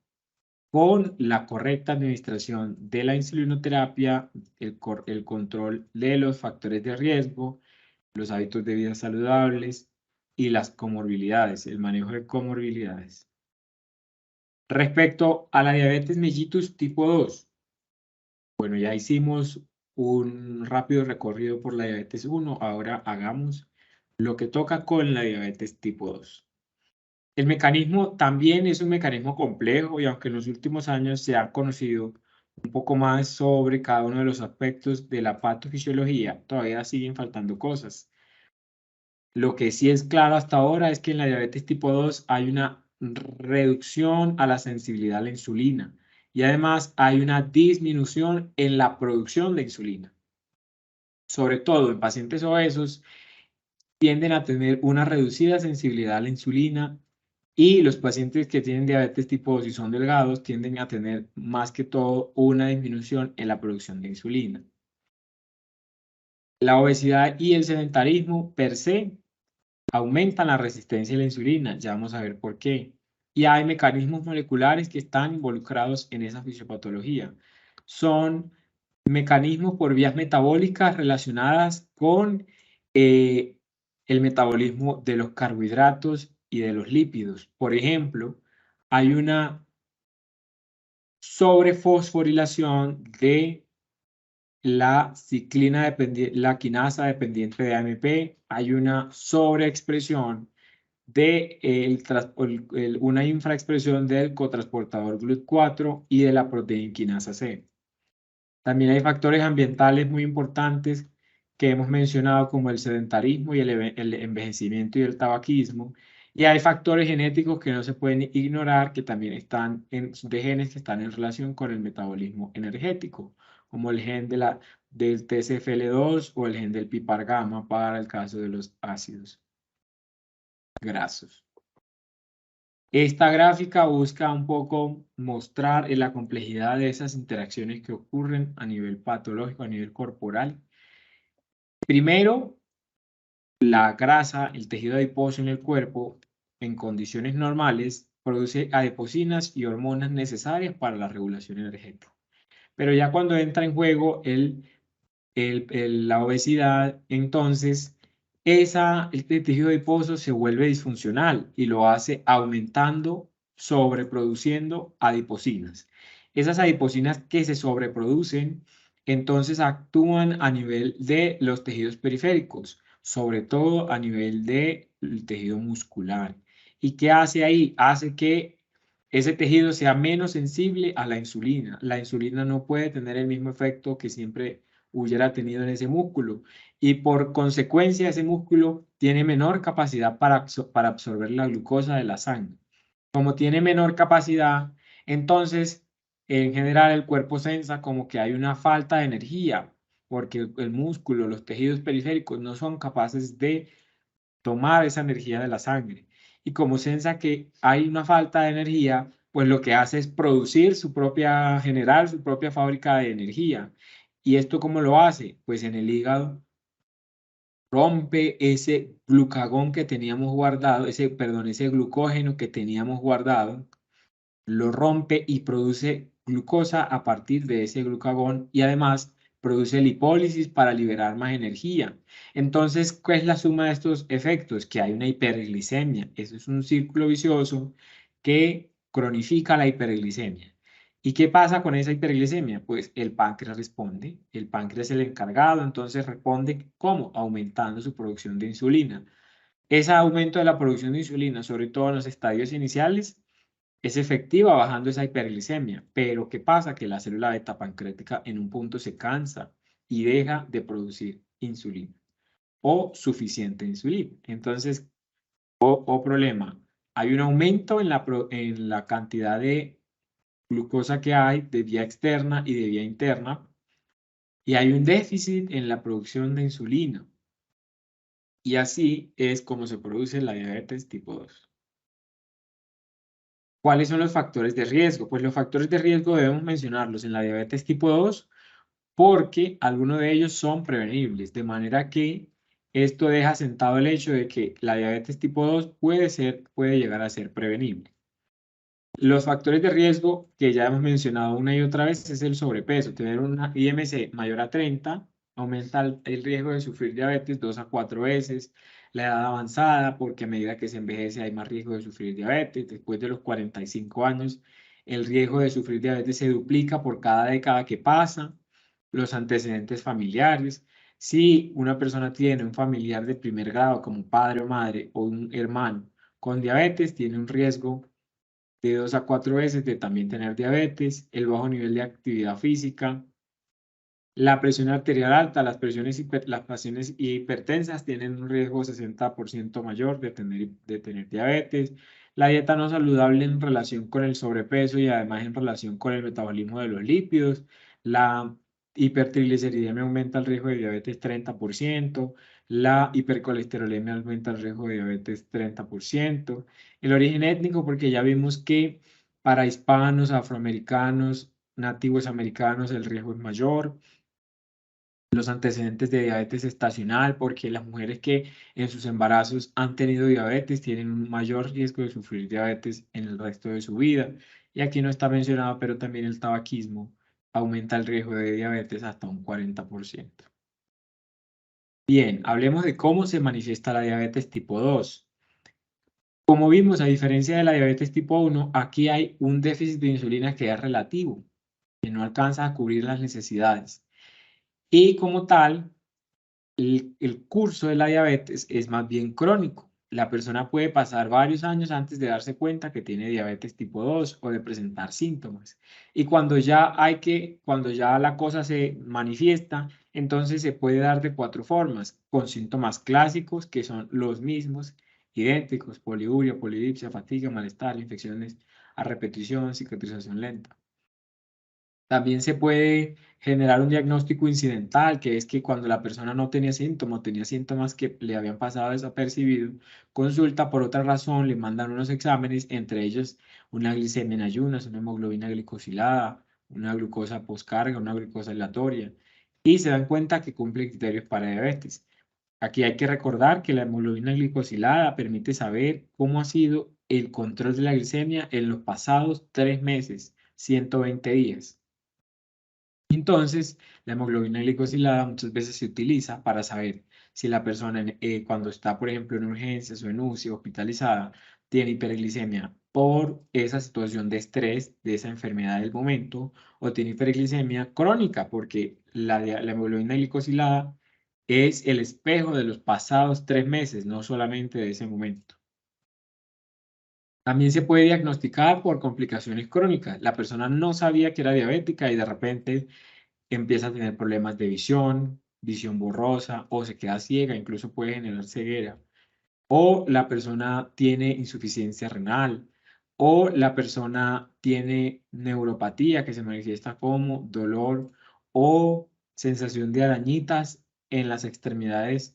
[SPEAKER 2] con la correcta administración de la insulinoterapia, el control de los factores de riesgo, los hábitos de vida saludables y las comorbilidades, el manejo de comorbilidades. Respecto a la diabetes mellitus tipo 2, bueno, ya hicimos un rápido recorrido por la diabetes 1, ahora hagamos lo que toca con la diabetes tipo 2. El mecanismo también es un mecanismo complejo y aunque en los últimos años se ha conocido un poco más sobre cada uno de los aspectos de la patofisiología, todavía siguen faltando cosas. Lo que sí es claro hasta ahora es que en la diabetes tipo 2 hay una reducción a la sensibilidad a la insulina y además hay una disminución en la producción de insulina. Sobre todo en pacientes obesos tienden a tener una reducida sensibilidad a la insulina y los pacientes que tienen diabetes tipo 2 y son delgados tienden a tener más que todo una disminución en la producción de insulina. La obesidad y el sedentarismo per se aumentan la resistencia a la insulina, ya vamos a ver por qué. Y hay mecanismos moleculares que están involucrados en esa fisiopatología. Son mecanismos por vías metabólicas relacionadas con el metabolismo de los carbohidratos y de los lípidos. Por ejemplo, hay una sobrefosforilación de la la quinasa dependiente de AMP, hay una sobreexpresión de una infraexpresión del cotransportador GLUT4 y de la proteína quinasa C. También hay factores ambientales muy importantes que hemos mencionado como el sedentarismo y el envejecimiento y el tabaquismo. Y hay factores genéticos que no se pueden ignorar que también están de genes que están en relación con el metabolismo energético, como el gen del TCFL2 o el gen del PPAR gamma para el caso de los ácidos grasos. Esta gráfica busca un poco mostrar la complejidad de esas interacciones que ocurren a nivel patológico, a nivel corporal. Primero, la grasa, el tejido adiposo en el cuerpo, en condiciones normales, produce adiposinas y hormonas necesarias para la regulación energética. Pero ya cuando entra en juego la obesidad, entonces este tejido adiposo se vuelve disfuncional y lo hace aumentando, sobreproduciendo adiposinas. Esas adiposinas que se sobreproducen, entonces actúan a nivel de los tejidos periféricos, sobre todo a nivel del tejido muscular. ¿Y qué hace ahí? Hace que ese tejido sea menos sensible a la insulina. La insulina no puede tener el mismo efecto que siempre hubiera tenido en ese músculo y por consecuencia ese músculo tiene menor capacidad para absorber la glucosa de la sangre. Como tiene menor capacidad, entonces en general el cuerpo sensa como que hay una falta de energía porque el músculo, los tejidos periféricos no son capaces de tomar esa energía de la sangre. Y como sensa que hay una falta de energía, pues lo que hace es generar su propia fábrica de energía. ¿Y esto cómo lo hace? Pues en el hígado rompe ese glucagón que teníamos guardado, ese glucógeno que teníamos guardado, lo rompe y produce glucosa a partir de ese glucagón y además produce lipólisis para liberar más energía. Entonces, ¿cuál es la suma de estos efectos? Que hay una hiperglicemia. Eso es un círculo vicioso que cronifica la hiperglicemia. ¿Y qué pasa con esa hiperglicemia? Pues el páncreas responde, el páncreas es el encargado, entonces responde ¿cómo? Aumentando su producción de insulina. Ese aumento de la producción de insulina, sobre todo en los estadios iniciales, es efectiva bajando esa hiperglicemia, pero ¿qué pasa? Que la célula beta pancreática en un punto se cansa y deja de producir insulina o suficiente insulina. Entonces, problema, hay un aumento en la cantidad de glucosa que hay de vía externa y de vía interna y hay un déficit en la producción de insulina. Y así es como se produce la diabetes tipo 2. ¿Cuáles son los factores de riesgo? Pues los factores de riesgo debemos mencionarlos en la diabetes tipo 2 porque algunos de ellos son prevenibles, de manera que esto deja sentado el hecho de que la diabetes tipo 2 puede llegar a ser prevenible. Los factores de riesgo que ya hemos mencionado una y otra vez es el sobrepeso. Tener una IMC mayor a 30 aumenta el riesgo de sufrir diabetes 2 a 4 veces. La edad avanzada, porque a medida que se envejece hay más riesgo de sufrir diabetes. Después de los 45 años, el riesgo de sufrir diabetes se duplica por cada década que pasa. Los antecedentes familiares. Si una persona tiene un familiar de primer grado como padre o madre o un hermano con diabetes, tiene un riesgo de 2 a 4 veces de también tener diabetes, el bajo nivel de actividad física, la presión arterial alta, las pacientes hipertensas tienen un riesgo 60% mayor de tener diabetes, la dieta no saludable en relación con el sobrepeso y además en relación con el metabolismo de los lípidos, la hipertrigliceridemia aumenta el riesgo de diabetes 30%, la hipercolesterolemia aumenta el riesgo de diabetes 30%, el origen étnico, porque ya vimos que para hispanos, afroamericanos, nativos americanos el riesgo es mayor, los antecedentes de diabetes estacional, porque las mujeres que en sus embarazos han tenido diabetes tienen un mayor riesgo de sufrir diabetes en el resto de su vida. Y aquí no está mencionado, pero también el tabaquismo aumenta el riesgo de diabetes hasta un 40%. Bien, hablemos de cómo se manifiesta la diabetes tipo 2. Como vimos, a diferencia de la diabetes tipo 1, aquí hay un déficit de insulina que es relativo, que no alcanza a cubrir las necesidades. Y como tal, el curso de la diabetes es más bien crónico. La persona puede pasar varios años antes de darse cuenta que tiene diabetes tipo 2 o de presentar síntomas. Y cuando ya la cosa se manifiesta, entonces se puede dar de 4 formas, con síntomas clásicos que son los mismos, idénticos: poliuria, polidipsia, fatiga, malestar, infecciones a repetición, cicatrización lenta. También se puede generar un diagnóstico incidental, que es que cuando la persona no tenía síntomas, tenía síntomas que le habían pasado desapercibido, consulta por otra razón, le mandan unos exámenes, entre ellos una glicemia en ayunas, una hemoglobina glicosilada, una glucosa postcarga, una glucosa aleatoria, y se dan cuenta que cumple criterios para diabetes. Aquí hay que recordar que la hemoglobina glicosilada permite saber cómo ha sido el control de la glicemia en los pasados 3 meses, 120 días. Entonces, la hemoglobina glicosilada muchas veces se utiliza para saber si la persona cuando está, por ejemplo, en urgencias o en UCI hospitalizada, tiene hiperglicemia por esa situación de estrés, de esa enfermedad del momento, o tiene hiperglicemia crónica, porque la hemoglobina glicosilada es el espejo de los pasados 3 meses, no solamente de ese momento. También se puede diagnosticar por complicaciones crónicas. La persona no sabía que era diabética y de repente empieza a tener problemas de visión, visión borrosa o se queda ciega, incluso puede generar ceguera. O la persona tiene insuficiencia renal o la persona tiene neuropatía que se manifiesta como dolor o sensación de arañitas en las extremidades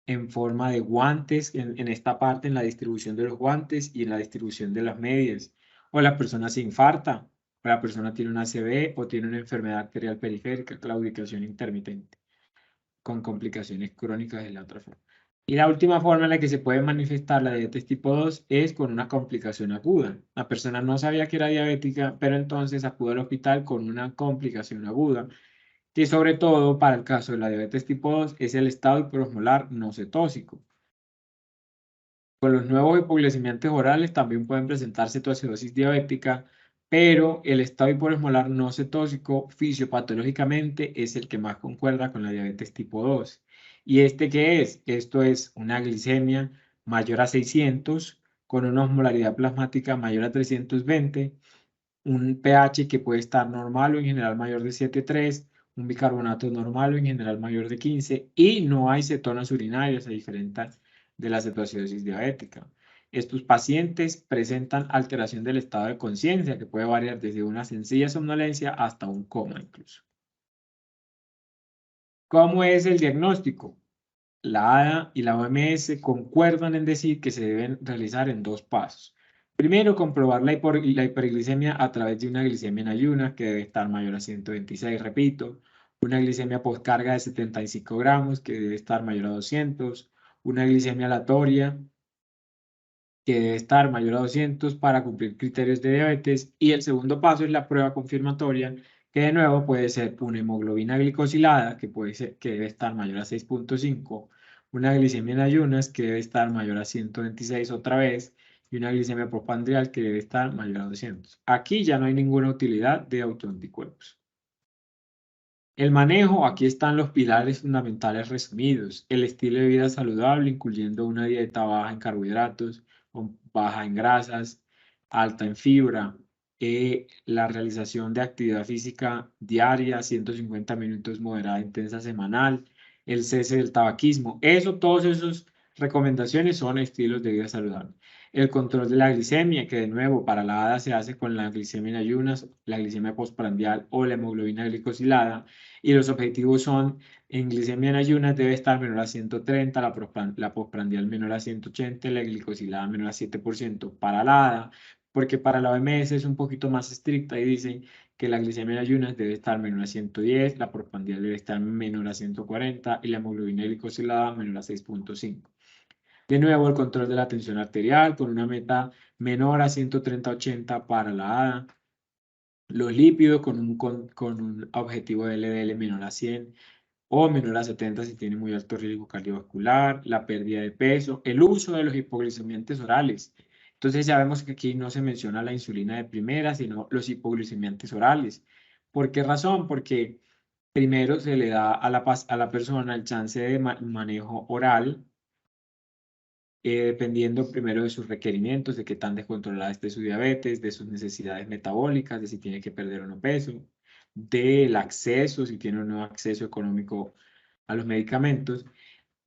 [SPEAKER 2] en forma de guantes, en esta parte, en la distribución de los guantes y en la distribución de las medias. O la persona se infarta, o la persona tiene una ACV o tiene una enfermedad arterial periférica, claudicación intermitente, con complicaciones crónicas de la otra forma. Y la última forma en la que se puede manifestar la diabetes tipo 2 es con una complicación aguda. La persona no sabía que era diabética, pero entonces acude al hospital con una complicación aguda, que sobre todo para el caso de la diabetes tipo 2 es el estado hiperosmolar no cetósico. Con los nuevos hipoglucemiantes orales también pueden presentar cetoacidosis diabética, pero el estado hiperosmolar no cetósico fisiopatológicamente es el que más concuerda con la diabetes tipo 2. ¿Y este qué es? Esto es una glicemia mayor a 600, con una osmolaridad plasmática mayor a 320, un pH que puede estar normal o en general mayor de 7,3, un bicarbonato normal o en general mayor de 15 y no hay cetonas urinarias a diferencia de la cetoacidosis diabética. Estos pacientes presentan alteración del estado de conciencia que puede variar desde una sencilla somnolencia hasta un coma incluso. ¿Cómo es el diagnóstico? La ADA y la OMS concuerdan en decir que se deben realizar en 2 pasos. Primero, comprobar la hiperglicemia a través de una glicemia en ayunas que debe estar mayor a 126, repito, una glicemia postcarga de 75 gramos que debe estar mayor a 200, una glicemia aleatoria que debe estar mayor a 200 para cumplir criterios de diabetes. Y el segundo paso es la prueba confirmatoria, que de nuevo puede ser una hemoglobina glicosilada, que puede ser que debe estar mayor a 6.5, una glicemia en ayunas, que debe estar mayor a 126 otra vez, y una glicemia postprandial, que debe estar mayor a 200. Aquí ya no hay ninguna utilidad de autoanticuerpos. El manejo, aquí están los pilares fundamentales resumidos. El estilo de vida saludable, incluyendo una dieta baja en carbohidratos, baja en grasas, alta en fibra. La realización de actividad física diaria, 150 minutos moderada intensa semanal. El cese del tabaquismo. Todas esas recomendaciones son estilos de vida saludable. El control de la glicemia, que de nuevo para la ADA se hace con la glicemia en ayunas, la glicemia postprandial o la hemoglobina glicosilada. Y los objetivos son, en glicemia en ayunas debe estar menor a 130, la postprandial menor a 180, la glicosilada menor a 7% para la ADA, porque para la OMS es un poquito más estricta y dicen que la glicemia en ayunas debe estar menor a 110, la postprandial debe estar menor a 140 y la hemoglobina glicosilada menor a 6.5. De nuevo, el control de la tensión arterial con una meta menor a 130/80 para la ADA. Los lípidos con un objetivo de LDL menor a 100 o menor a 70 si tiene muy alto riesgo cardiovascular, la pérdida de peso, el uso de los hipoglicemiantes orales. Entonces ya vemos que aquí no se menciona la insulina de primera, sino los hipoglicemiantes orales. ¿Por qué razón? Porque primero se le da a la persona el chance de manejo oral, dependiendo primero de sus requerimientos, de qué tan descontrolada esté su diabetes, de sus necesidades metabólicas, de si tiene que perder o no peso, del acceso, si tiene o no acceso económico a los medicamentos,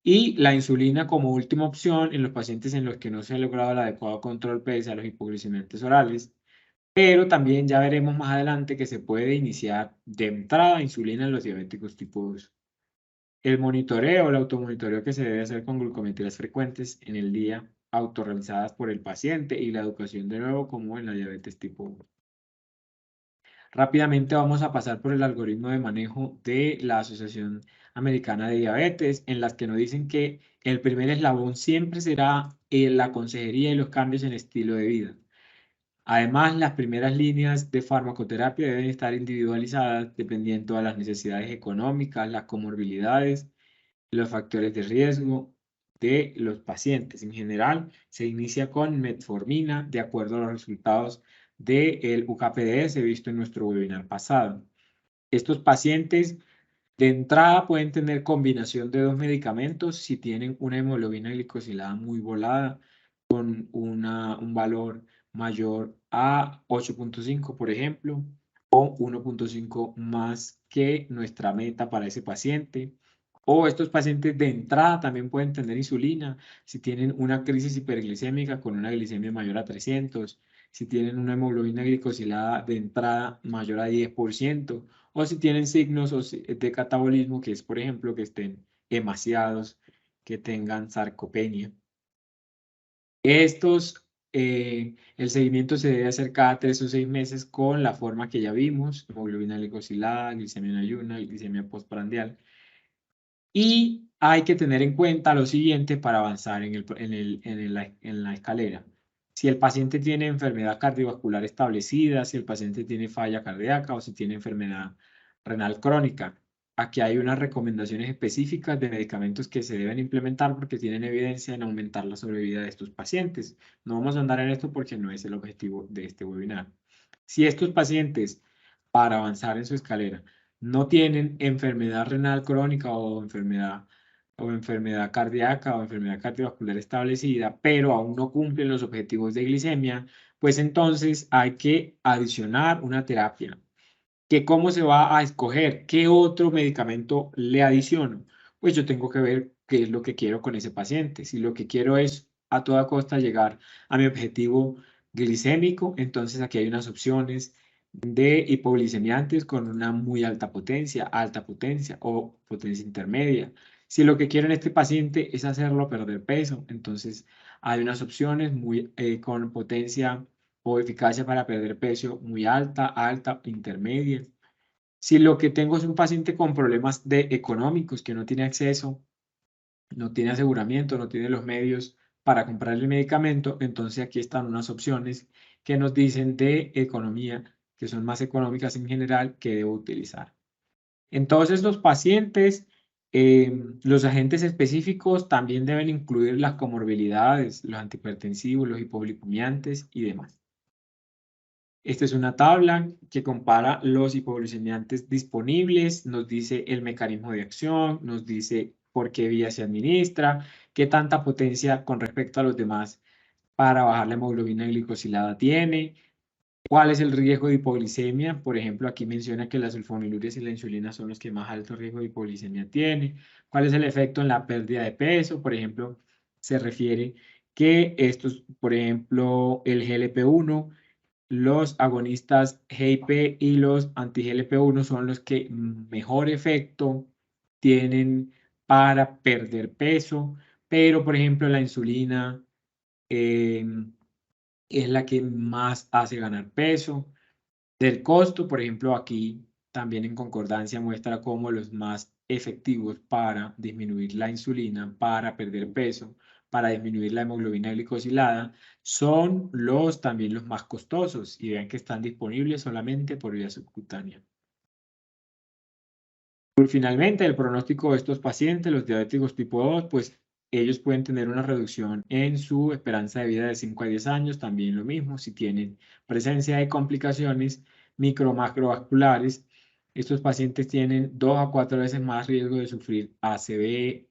[SPEAKER 2] y la insulina como última opción en los pacientes en los que no se ha logrado el adecuado control pese a los hipoglicemiantes orales, pero también ya veremos más adelante que se puede iniciar de entrada insulina en los diabéticos tipo 2. El monitoreo, el automonitoreo que se debe hacer con glucometrías frecuentes en el día, autorrealizadas por el paciente, y la educación de nuevo como en la diabetes tipo 1. Rápidamente vamos a pasar por el algoritmo de manejo de la Asociación Americana de Diabetes, en las que nos dicen que el primer eslabón siempre será la consejería y los cambios en estilo de vida. Además, las primeras líneas de farmacoterapia deben estar individualizadas dependiendo de las necesidades económicas, las comorbilidades, los factores de riesgo de los pacientes. En general, se inicia con metformina de acuerdo a los resultados del UKPDS visto en nuestro webinar pasado. Estos pacientes de entrada pueden tener combinación de dos medicamentos si tienen una hemoglobina glicosilada muy volada con un valor mayor a 8.5, por ejemplo, o 1.5 más que nuestra meta para ese paciente. O estos pacientes de entrada también pueden tener insulina si tienen una crisis hiperglicémica con una glicemia mayor a 300, si tienen una hemoglobina glicosilada de entrada mayor a 10%, o si tienen signos de catabolismo, que es, por ejemplo, que estén emaciados, que tengan sarcopenia. El seguimiento se debe hacer cada 3 o 6 meses con la forma que ya vimos: hemoglobina glicosilada, glicemia en ayunas, glicemia postprandial. Y hay que tener en cuenta lo siguiente para avanzar en la escalera. Si el paciente tiene enfermedad cardiovascular establecida, si el paciente tiene falla cardíaca o si tiene enfermedad renal crónica. Aquí hay unas recomendaciones específicas de medicamentos que se deben implementar porque tienen evidencia en aumentar la sobrevida de estos pacientes. No vamos a andar en esto porque no es el objetivo de este webinar. Si estos pacientes, para avanzar en su escalera, no tienen enfermedad renal crónica o enfermedad cardíaca o enfermedad cardiovascular establecida, pero aún no cumplen los objetivos de glicemia, pues entonces hay que adicionar una terapia. ¿Cómo se va a escoger? ¿Qué otro medicamento le adiciono? Pues yo tengo que ver qué es lo que quiero con ese paciente. Si lo que quiero es a toda costa llegar a mi objetivo glicémico, entonces aquí hay unas opciones de hipoglicemiantes con una muy alta potencia o potencia intermedia. Si lo que quiero en este paciente es hacerlo perder peso, entonces hay unas opciones con potencia o eficacia para perder peso muy alta, intermedia. Si lo que tengo es un paciente con problemas económicos, que no tiene acceso, no tiene aseguramiento, no tiene los medios para comprar el medicamento. Entonces aquí están unas opciones que nos dicen de economía, que son más económicas en general, que debo utilizar. Entonces los pacientes, los agentes específicos también deben incluir las comorbilidades, los antihipertensivos, los hipoglucemiantes y demás. Esta es una tabla que compara los hipoglucemiantes disponibles, nos dice el mecanismo de acción, nos dice por qué vía se administra, qué tanta potencia con respecto a los demás para bajar la hemoglobina glicosilada tiene, cuál es el riesgo de hipoglicemia. Por ejemplo, aquí menciona que las sulfonilureas y la insulina son los que más alto riesgo de hipoglicemia tienen. ¿Cuál es el efecto en la pérdida de peso? Por ejemplo, se refiere que estos, por ejemplo, el GLP-1, los agonistas GIP y los anti-GLP-1 son los que mejor efecto tienen para perder peso, pero por ejemplo la insulina es la que más hace ganar peso. Del costo, por ejemplo, aquí también en concordancia muestra cómo los más efectivos para disminuir la insulina, para perder peso, para disminuir la hemoglobina glicosilada, son también los más costosos y vean que están disponibles solamente por vía subcutánea. Finalmente, el pronóstico de estos pacientes, los diabéticos tipo 2, pues ellos pueden tener una reducción en su esperanza de vida de 5 a 10 años, también lo mismo, si tienen presencia de complicaciones micro-macrovasculares, estos pacientes tienen 2 a 4 veces más riesgo de sufrir ACV,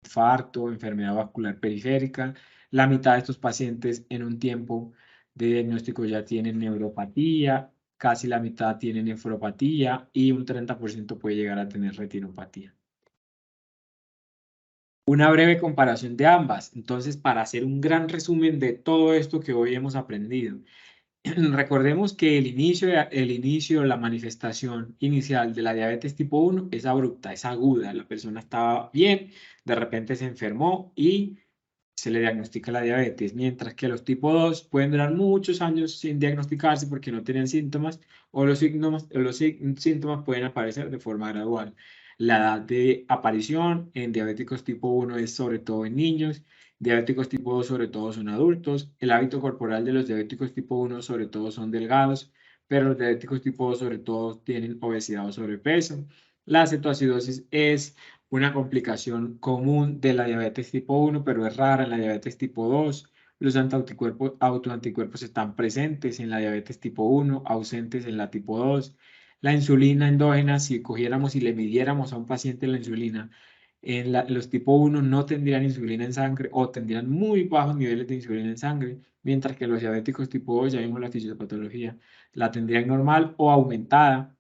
[SPEAKER 2] infarto, enfermedad vascular periférica. La mitad de estos pacientes en un tiempo de diagnóstico ya tienen neuropatía, casi la mitad tiene nefropatía y un 30% puede llegar a tener retinopatía. Una breve comparación de ambas. Entonces, para hacer un gran resumen de todo esto que hoy hemos aprendido, recordemos que el inicio, la manifestación inicial de la diabetes tipo 1 es abrupta, es aguda. La persona estaba bien, de repente se enfermó y se le diagnostica la diabetes, mientras que los tipo 2 pueden durar muchos años sin diagnosticarse porque no tienen síntomas o los síntomas pueden aparecer de forma gradual. La edad de aparición en diabéticos tipo 1 es sobre todo en niños, diabéticos tipo 2 sobre todo son adultos, el hábito corporal de los diabéticos tipo 1 sobre todo son delgados, pero los diabéticos tipo 2 sobre todo tienen obesidad o sobrepeso. La cetoacidosis es una complicación común de la diabetes tipo 1, pero es rara en la diabetes tipo 2. Los autoanticuerpos están presentes en la diabetes tipo 1, ausentes en la tipo 2. La insulina endógena, si cogiéramos y le midiéramos a un paciente la insulina, los tipo 1 no tendrían insulina en sangre o tendrían muy bajos niveles de insulina en sangre, mientras que los diabéticos tipo 2, ya vimos la fisiopatología, la tendrían normal o aumentada.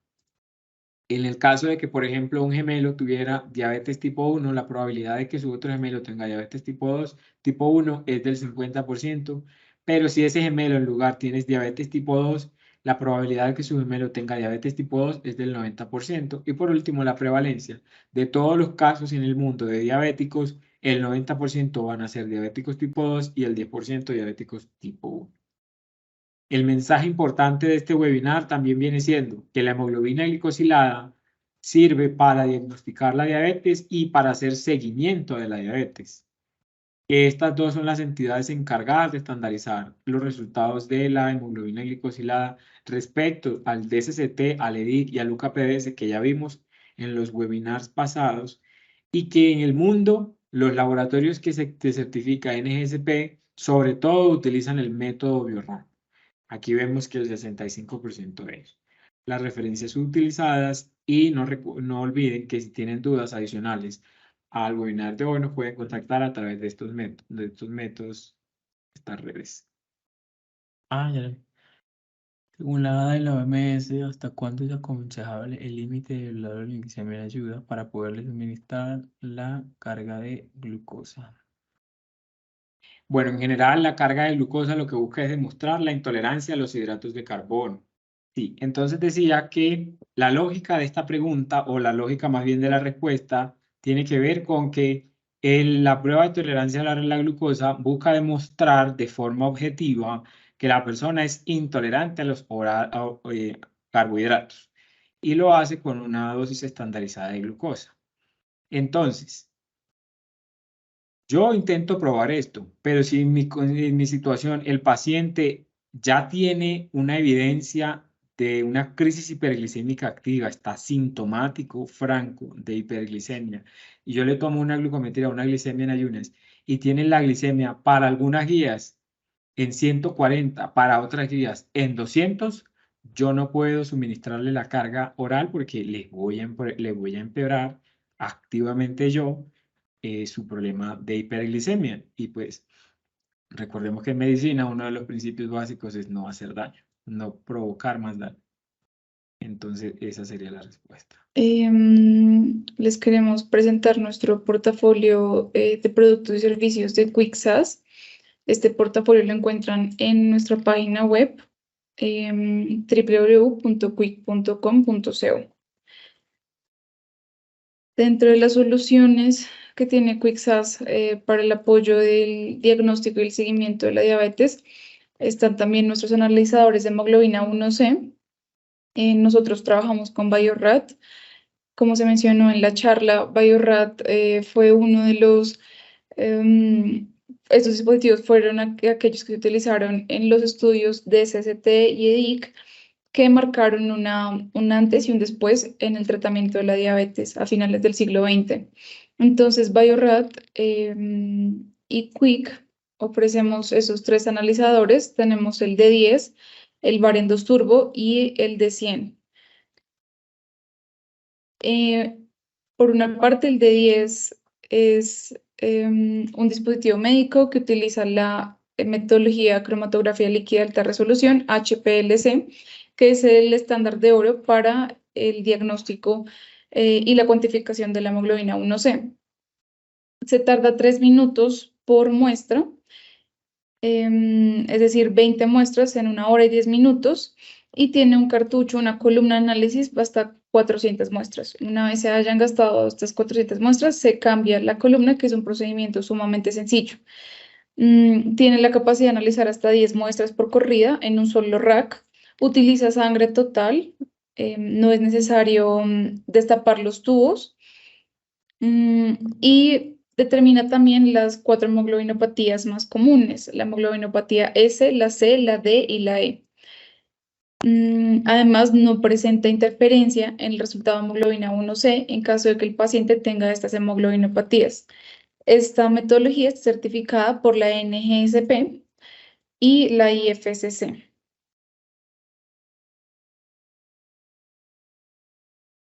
[SPEAKER 2] En el caso de que, por ejemplo, un gemelo tuviera diabetes tipo 1, la probabilidad de que su otro gemelo tenga diabetes tipo 2, tipo 1 es del 50%, pero si ese gemelo en lugar tiene diabetes tipo 2, la probabilidad de que su gemelo tenga diabetes tipo 2 es del 90%. Y por último, la prevalencia de todos los casos en el mundo de diabéticos, el 90% van a ser diabéticos tipo 2 y el 10% diabéticos tipo 1. El mensaje importante de este webinar también viene siendo que la hemoglobina glicosilada sirve para diagnosticar la diabetes y para hacer seguimiento de la diabetes. Estas dos son las entidades encargadas de estandarizar los resultados de la hemoglobina glicosilada respecto al DSCT, al EDIC y al UKPDS que ya vimos en los webinars pasados y que en el mundo los laboratorios que se certifica NGSP sobre todo utilizan el método Bioran. Aquí vemos que el 65% de ellos. Las referencias utilizadas y no olviden que si tienen dudas adicionales al webinar de hoy nos pueden contactar a través de estos métodos, estas redes.
[SPEAKER 3] Ya. Según la data de la OMS, ¿hasta cuándo es aconsejable el límite del lado de glicemia en ayuda para poderle suministrar la carga de glucosa?
[SPEAKER 2] Bueno, en general la carga de glucosa lo que busca es demostrar la intolerancia a los hidratos de carbono. Sí, entonces decía que la lógica de esta pregunta o la lógica más bien de la respuesta tiene que ver con que la prueba de tolerancia a la glucosa busca demostrar de forma objetiva que la persona es intolerante a los carbohidratos y lo hace con una dosis estandarizada de glucosa. Entonces, Yo intento probar esto, pero si en mi situación el paciente ya tiene una evidencia de una crisis hiperglicémica activa, está sintomático franco de hiperglicemia, y yo le tomo una glucometría, una glicemia en ayunas, y tiene la glicemia para algunas guías en 140, para otras guías en 200, yo no puedo suministrarle la carga oral porque le voy a empeorar activamente yo su problema de hiperglicemia. Y pues recordemos que en medicina uno de los principios básicos es no hacer daño, no provocar más daño. Entonces esa sería la respuesta.
[SPEAKER 1] Les queremos presentar nuestro portafolio de productos y servicios de QuickSAS. Este portafolio lo encuentran en nuestra página web www.quick.com.co. Dentro de las soluciones que tiene QuickSAS para el apoyo del diagnóstico y el seguimiento de la diabetes, están también nuestros analizadores de hemoglobina 1C. Nosotros trabajamos con Bio-Rad. Como se mencionó en la charla, Bio-Rad fue uno de los... estos dispositivos fueron aquellos que se utilizaron en los estudios de CCT y EDIC, que marcaron un antes y un después en el tratamiento de la diabetes a finales del siglo XX. Entonces, Bio-Rad y Quick ofrecemos esos tres analizadores. Tenemos el D10, el Varian 2 Turbo y el D100. Por una parte, el D10 es un dispositivo médico que utiliza la metodología cromatografía líquida de alta resolución, HPLC, que es el estándar de oro para el diagnóstico y la cuantificación de la hemoglobina 1C. Se tarda 3 minutos por muestra, es decir, 20 muestras en 1 hora y 10 minutos, y tiene un cartucho, una columna de análisis hasta 400 muestras. Una vez se hayan gastado estas 400 muestras, se cambia la columna, que es un procedimiento sumamente sencillo. Tiene la capacidad de analizar hasta 10 muestras por corrida en un solo rack. Utiliza sangre total, no es necesario destapar los tubos, y determina también las 4 hemoglobinopatías más comunes: la hemoglobinopatía S, la C, la D y la E. Además, no presenta interferencia en el resultado de hemoglobina 1C en caso de que el paciente tenga estas hemoglobinopatías. Esta metodología es certificada por la NGSP y la IFSC.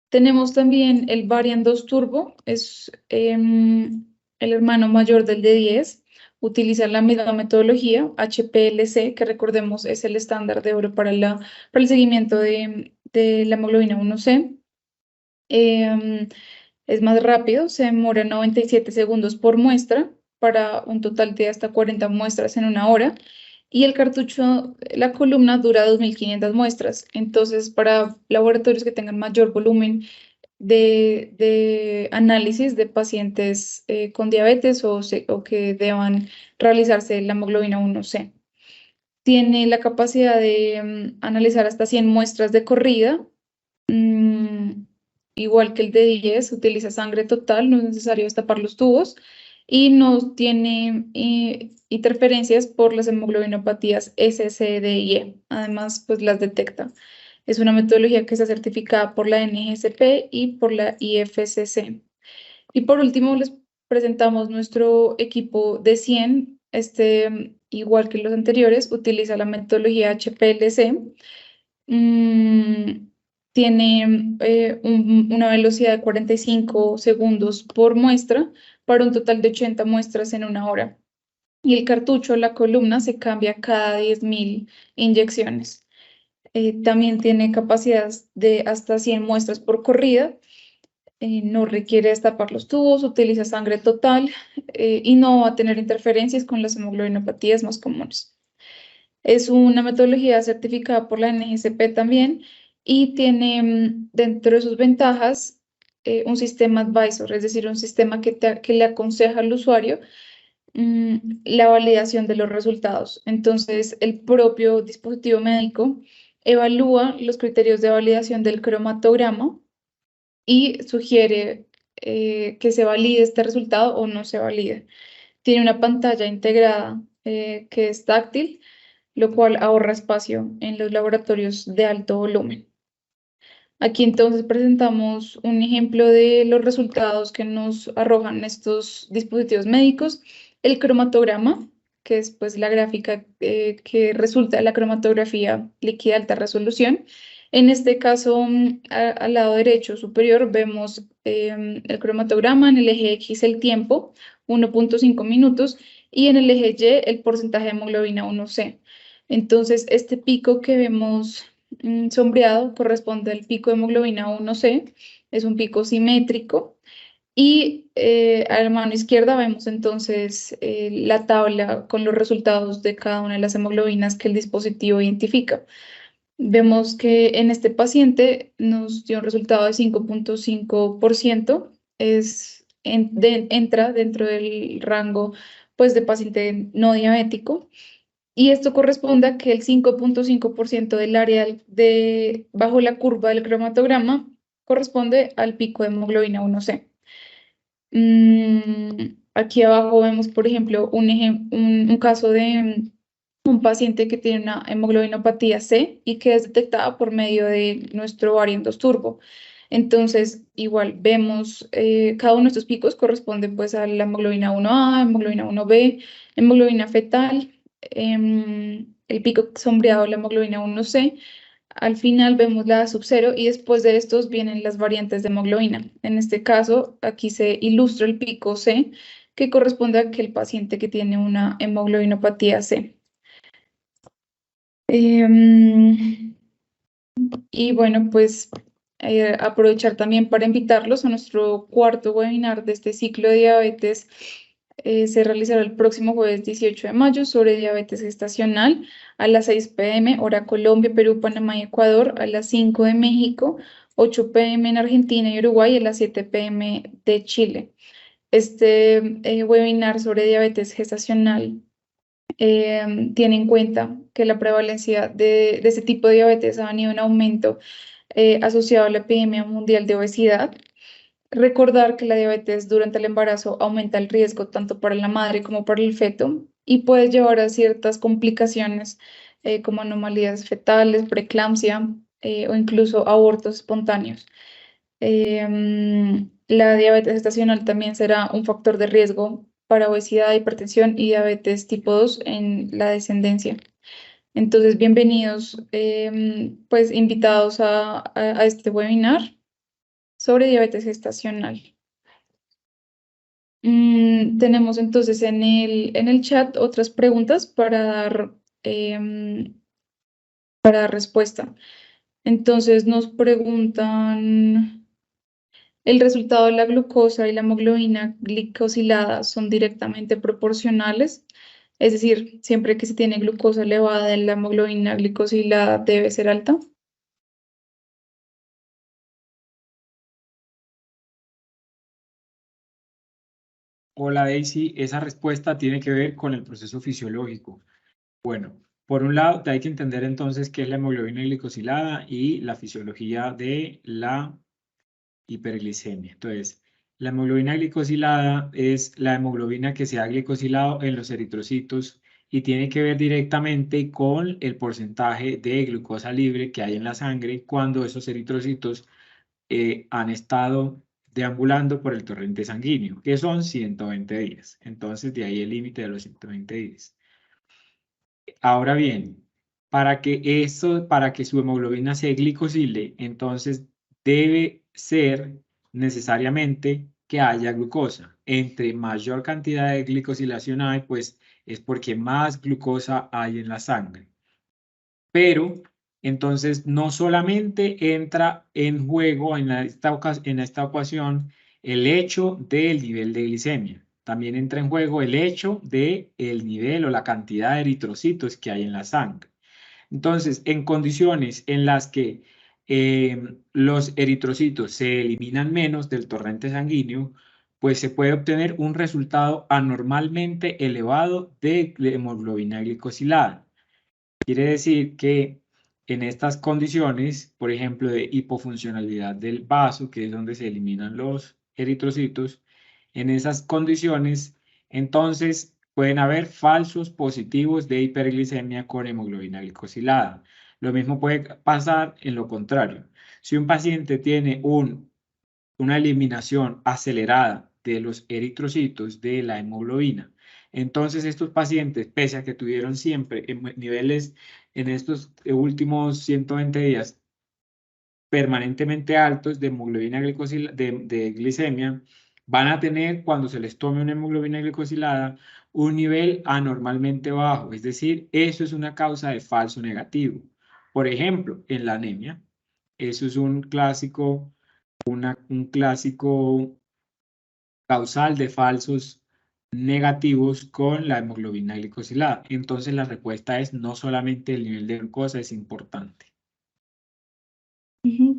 [SPEAKER 1] Tenemos también el Varian 2 Turbo, es el hermano mayor del D10, utiliza la misma metodología, HPLC, que recordemos es el estándar de oro para el seguimiento de la hemoglobina 1C. Es más rápido, se demora 97 segundos por muestra para un total de hasta 40 muestras en 1 hora. Y el cartucho, la columna dura 2.500 muestras. Entonces, para laboratorios que tengan mayor volumen de análisis de pacientes con diabetes o que deban realizarse la hemoglobina 1C. Tiene la capacidad de analizar hasta 100 muestras de corrida. Igual que el de 10, utiliza sangre total, no es necesario destapar los tubos, y no tiene interferencias por las hemoglobinopatías S, C, D y E. Además, pues las detecta. Es una metodología que está certificada por la NGSP y por la IFSC. Y por último, les presentamos nuestro equipo de 100. Igual que los anteriores, utiliza la metodología HPLC. Tiene una velocidad de 45 segundos por muestra para un total de 80 muestras en 1 hora. Y el cartucho, la columna, se cambia cada 10.000 inyecciones. También tiene capacidad de hasta 100 muestras por corrida. No requiere destapar los tubos, utiliza sangre total y no va a tener interferencias con las hemoglobinopatías más comunes. Es una metodología certificada por la NGSP también y tiene dentro de sus ventajas un sistema advisor, es decir, un sistema que le aconseja al usuario la validación de los resultados. Entonces, el propio dispositivo médico evalúa los criterios de validación del cromatograma y sugiere que se valide este resultado o no se valide. Tiene una pantalla integrada que es táctil, lo cual ahorra espacio en los laboratorios de alto volumen. Aquí entonces presentamos un ejemplo de los resultados que nos arrojan estos dispositivos médicos. El cromatograma, que es pues la gráfica que resulta de la cromatografía líquida de alta resolución. En este caso, al lado derecho superior vemos el cromatograma, en el eje X el tiempo, 1.5 minutos, y en el eje Y el porcentaje de hemoglobina 1C. Entonces, este pico que vemos sombreado corresponde al pico de hemoglobina 1C, es un pico simétrico. Y a la mano izquierda vemos entonces la tabla con los resultados de cada una de las hemoglobinas que el dispositivo identifica. Vemos que en este paciente nos dio un resultado de 5.5%, entra dentro del rango pues, de paciente no diabético. Y esto corresponde a que el 5.5% del área bajo la curva del cromatograma corresponde al pico de hemoglobina 1C. Aquí abajo vemos, por ejemplo, un caso de un paciente que tiene una hemoglobinopatía C y que es detectada por medio de nuestro variant turbo. Entonces, igual vemos cada uno de estos picos corresponde pues a la hemoglobina 1A, hemoglobina 1B, hemoglobina fetal, el pico sombreado, la hemoglobina 1C. Al final vemos la subcero y después de estos vienen las variantes de hemoglobina. En este caso, aquí se ilustra el pico C, que corresponde a aquel paciente que tiene una hemoglobinopatía C. Y bueno, pues aprovechar también para invitarlos a nuestro cuarto webinar de este ciclo de diabetes. Se realizará el próximo jueves 18 de mayo sobre diabetes gestacional a las 6 p.m. hora Colombia, Perú, Panamá y Ecuador, a las 5 de México, 8 p.m. en Argentina y Uruguay, y a las 7 p.m. de Chile. Este webinar sobre diabetes gestacional tiene en cuenta que la prevalencia de este tipo de diabetes ha venido en aumento asociado a la epidemia mundial de obesidad. Recordar que la diabetes durante el embarazo aumenta el riesgo tanto para la madre como para el feto y puede llevar a ciertas complicaciones como anomalías fetales, preeclampsia o incluso abortos espontáneos. La diabetes gestacional también será un factor de riesgo para obesidad, hipertensión y diabetes tipo 2 en la descendencia. Entonces, bienvenidos, pues invitados a este webinar sobre diabetes gestacional. Tenemos entonces en el chat otras preguntas para dar respuesta. Entonces nos preguntan, ¿el resultado de la glucosa y la hemoglobina glicosilada son directamente proporcionales? Es decir, siempre que se tiene glucosa elevada, la hemoglobina glicosilada debe ser alta.
[SPEAKER 2] Hola Daisy, esa respuesta tiene que ver con el proceso fisiológico. Bueno, por un lado, hay que entender entonces qué es la hemoglobina glicosilada y la fisiología de la hiperglicemia. Entonces, la hemoglobina glicosilada es la hemoglobina que se ha glicosilado en los eritrocitos y tiene que ver directamente con el porcentaje de glucosa libre que hay en la sangre cuando esos eritrocitos han estado deambulando por el torrente sanguíneo, que son 120 días. Entonces, de ahí el límite de los 120 días. Ahora bien, para que su hemoglobina se glicosile, entonces debe ser necesariamente que haya glucosa. Entre mayor cantidad de glicosilación hay, pues es porque más glucosa hay en la sangre. Pero entonces no solamente entra en juego en esta ocasión el hecho del nivel de glicemia, también entra en juego el hecho del nivel o la cantidad de eritrocitos que hay en la sangre. Entonces, en condiciones en las que los eritrocitos se eliminan menos del torrente sanguíneo, pues se puede obtener un resultado anormalmente elevado de hemoglobina glicosilada. Quiere decir que en estas condiciones, por ejemplo, de hipofuncionalidad del vaso, que es donde se eliminan los eritrocitos, en esas condiciones, Entonces, pueden haber falsos positivos de hiperglicemia con hemoglobina glicosilada. Lo mismo puede pasar en lo contrario. Si un paciente tiene una eliminación acelerada de los eritrocitos de la hemoglobina, entonces estos pacientes, pese a que tuvieron siempre niveles en estos últimos 120 días permanentemente altos de hemoglobina de glicemia, van a tener, cuando se les tome una hemoglobina glicosilada, un nivel anormalmente bajo. Es decir, eso es una causa de falso negativo. Por ejemplo, en la anemia, eso es un clásico causal de falsos negativos con la hemoglobina glicosilada. Entonces la respuesta es no solamente el nivel de glucosa es importante.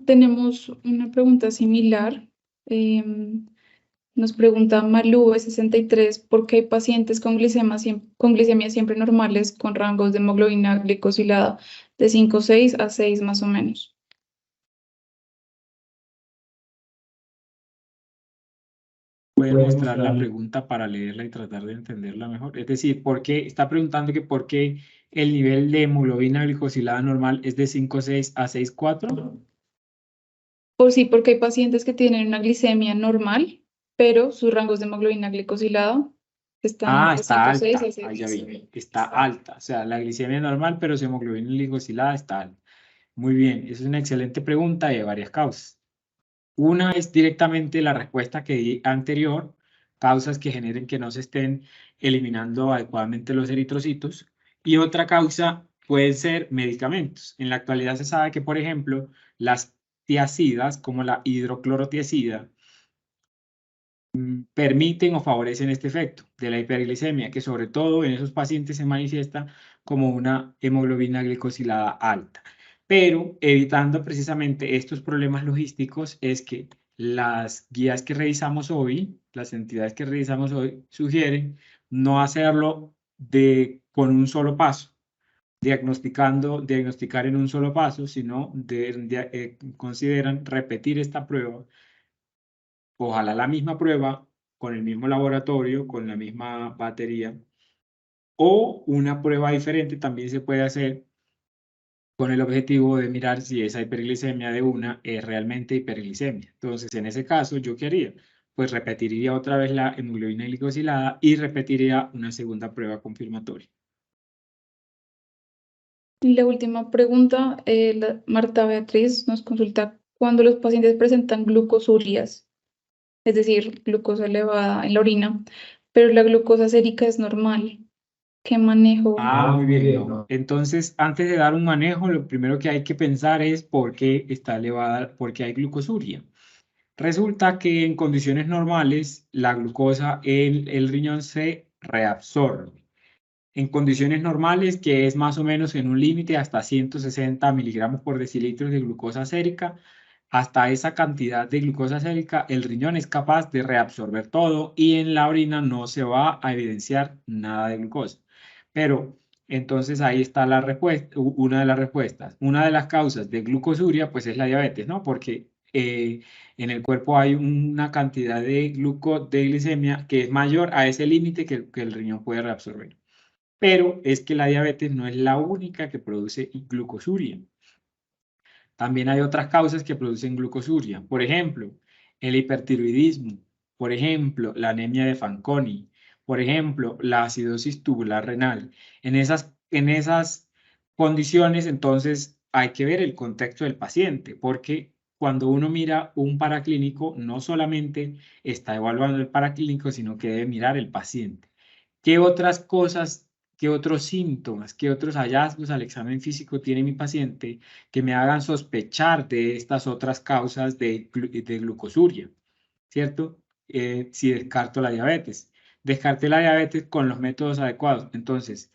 [SPEAKER 1] Tenemos una pregunta similar. Nos pregunta Malú 63, ¿por qué hay pacientes con glicemia siempre normales con rangos de hemoglobina glicosilada de 5,6 a 6 más o menos?
[SPEAKER 2] Puede mostrar la pregunta para leerla y tratar de entenderla mejor. Es decir, está preguntando que por qué el nivel de hemoglobina glicosilada normal es de 5,6 a 6,4.
[SPEAKER 1] Porque hay pacientes que tienen una glicemia normal, pero sus rangos de hemoglobina glicosilada están de
[SPEAKER 2] Está
[SPEAKER 1] 5,6
[SPEAKER 2] alta.
[SPEAKER 1] a 6.
[SPEAKER 2] Ya vi. Está alta. O sea, la glicemia normal, pero su hemoglobina glicosilada está alta. Muy bien. Esa es una excelente pregunta y de varias causas. Una es directamente la respuesta que di anterior, causas que generen que no se estén eliminando adecuadamente los eritrocitos. Y otra causa pueden ser medicamentos. En la actualidad se sabe que, por ejemplo, las tiazidas, como la hidroclorotiazida, permiten o favorecen este efecto de la hiperglicemia, que sobre todo en esos pacientes se manifiesta como una hemoglobina glicosilada alta. Pero evitando precisamente estos problemas logísticos es que las guías que revisamos hoy, las entidades que revisamos hoy, sugieren no hacerlo con un solo paso, diagnosticar en un solo paso, sino consideran repetir esta prueba, ojalá la misma prueba, con el mismo laboratorio, con la misma batería, o una prueba diferente también se puede hacer con el objetivo de mirar si esa hiperglicemia de una es realmente hiperglicemia. Entonces, en ese caso, ¿yo qué haría? Pues repetiría otra vez la hemoglobina glicosilada y repetiría una segunda prueba confirmatoria.
[SPEAKER 1] Y la última pregunta, Marta Beatriz nos consulta, ¿cuándo los pacientes presentan glucosurias, es decir, glucosa elevada en la orina, pero la glucosa sérica es normal? ¿Qué manejo?
[SPEAKER 2] Muy bien, no. Entonces, antes de dar un manejo, lo primero que hay que pensar es por qué está elevada, por qué hay glucosuria. Resulta que en condiciones normales, la glucosa en el riñón se reabsorbe. En condiciones normales, que es más o menos en un límite hasta 160 miligramos por decilitro de glucosa sérica, hasta esa cantidad de glucosa sérica, el riñón es capaz de reabsorber todo y en la orina no se va a evidenciar nada de glucosa. Pero entonces ahí está la respuesta, una de las respuestas. Una de las causas de glucosuria, pues es la diabetes, ¿no? Porque en el cuerpo hay una cantidad de glicemia que es mayor a ese límite que el riñón puede reabsorber. Pero es que la diabetes no es la única que produce glucosuria. También hay otras causas que producen glucosuria. Por ejemplo, el hipertiroidismo. Por ejemplo, la anemia de Fanconi. Por ejemplo, la acidosis tubular renal. En esas condiciones, entonces, hay que ver el contexto del paciente, porque cuando uno mira un paraclínico, no solamente está evaluando el paraclínico, sino que debe mirar el paciente. ¿Qué otras cosas, qué otros síntomas, qué otros hallazgos al examen físico tiene mi paciente que me hagan sospechar de estas otras causas de glucosuria? ¿Cierto? Si descarto la diabetes. Descarté la diabetes con los métodos adecuados. Entonces,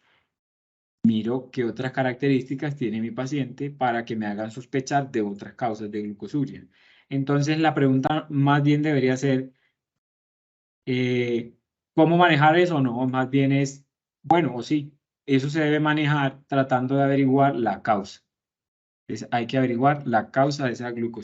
[SPEAKER 2] miro qué otras características tiene mi paciente para que me hagan sospechar de otras causas de glucosuria. Entonces, la pregunta más bien debería ser, ¿cómo manejar eso? No, más bien es, bueno, o sí, eso se debe manejar tratando de averiguar la causa. Hay que averiguar la causa de esa glucosa.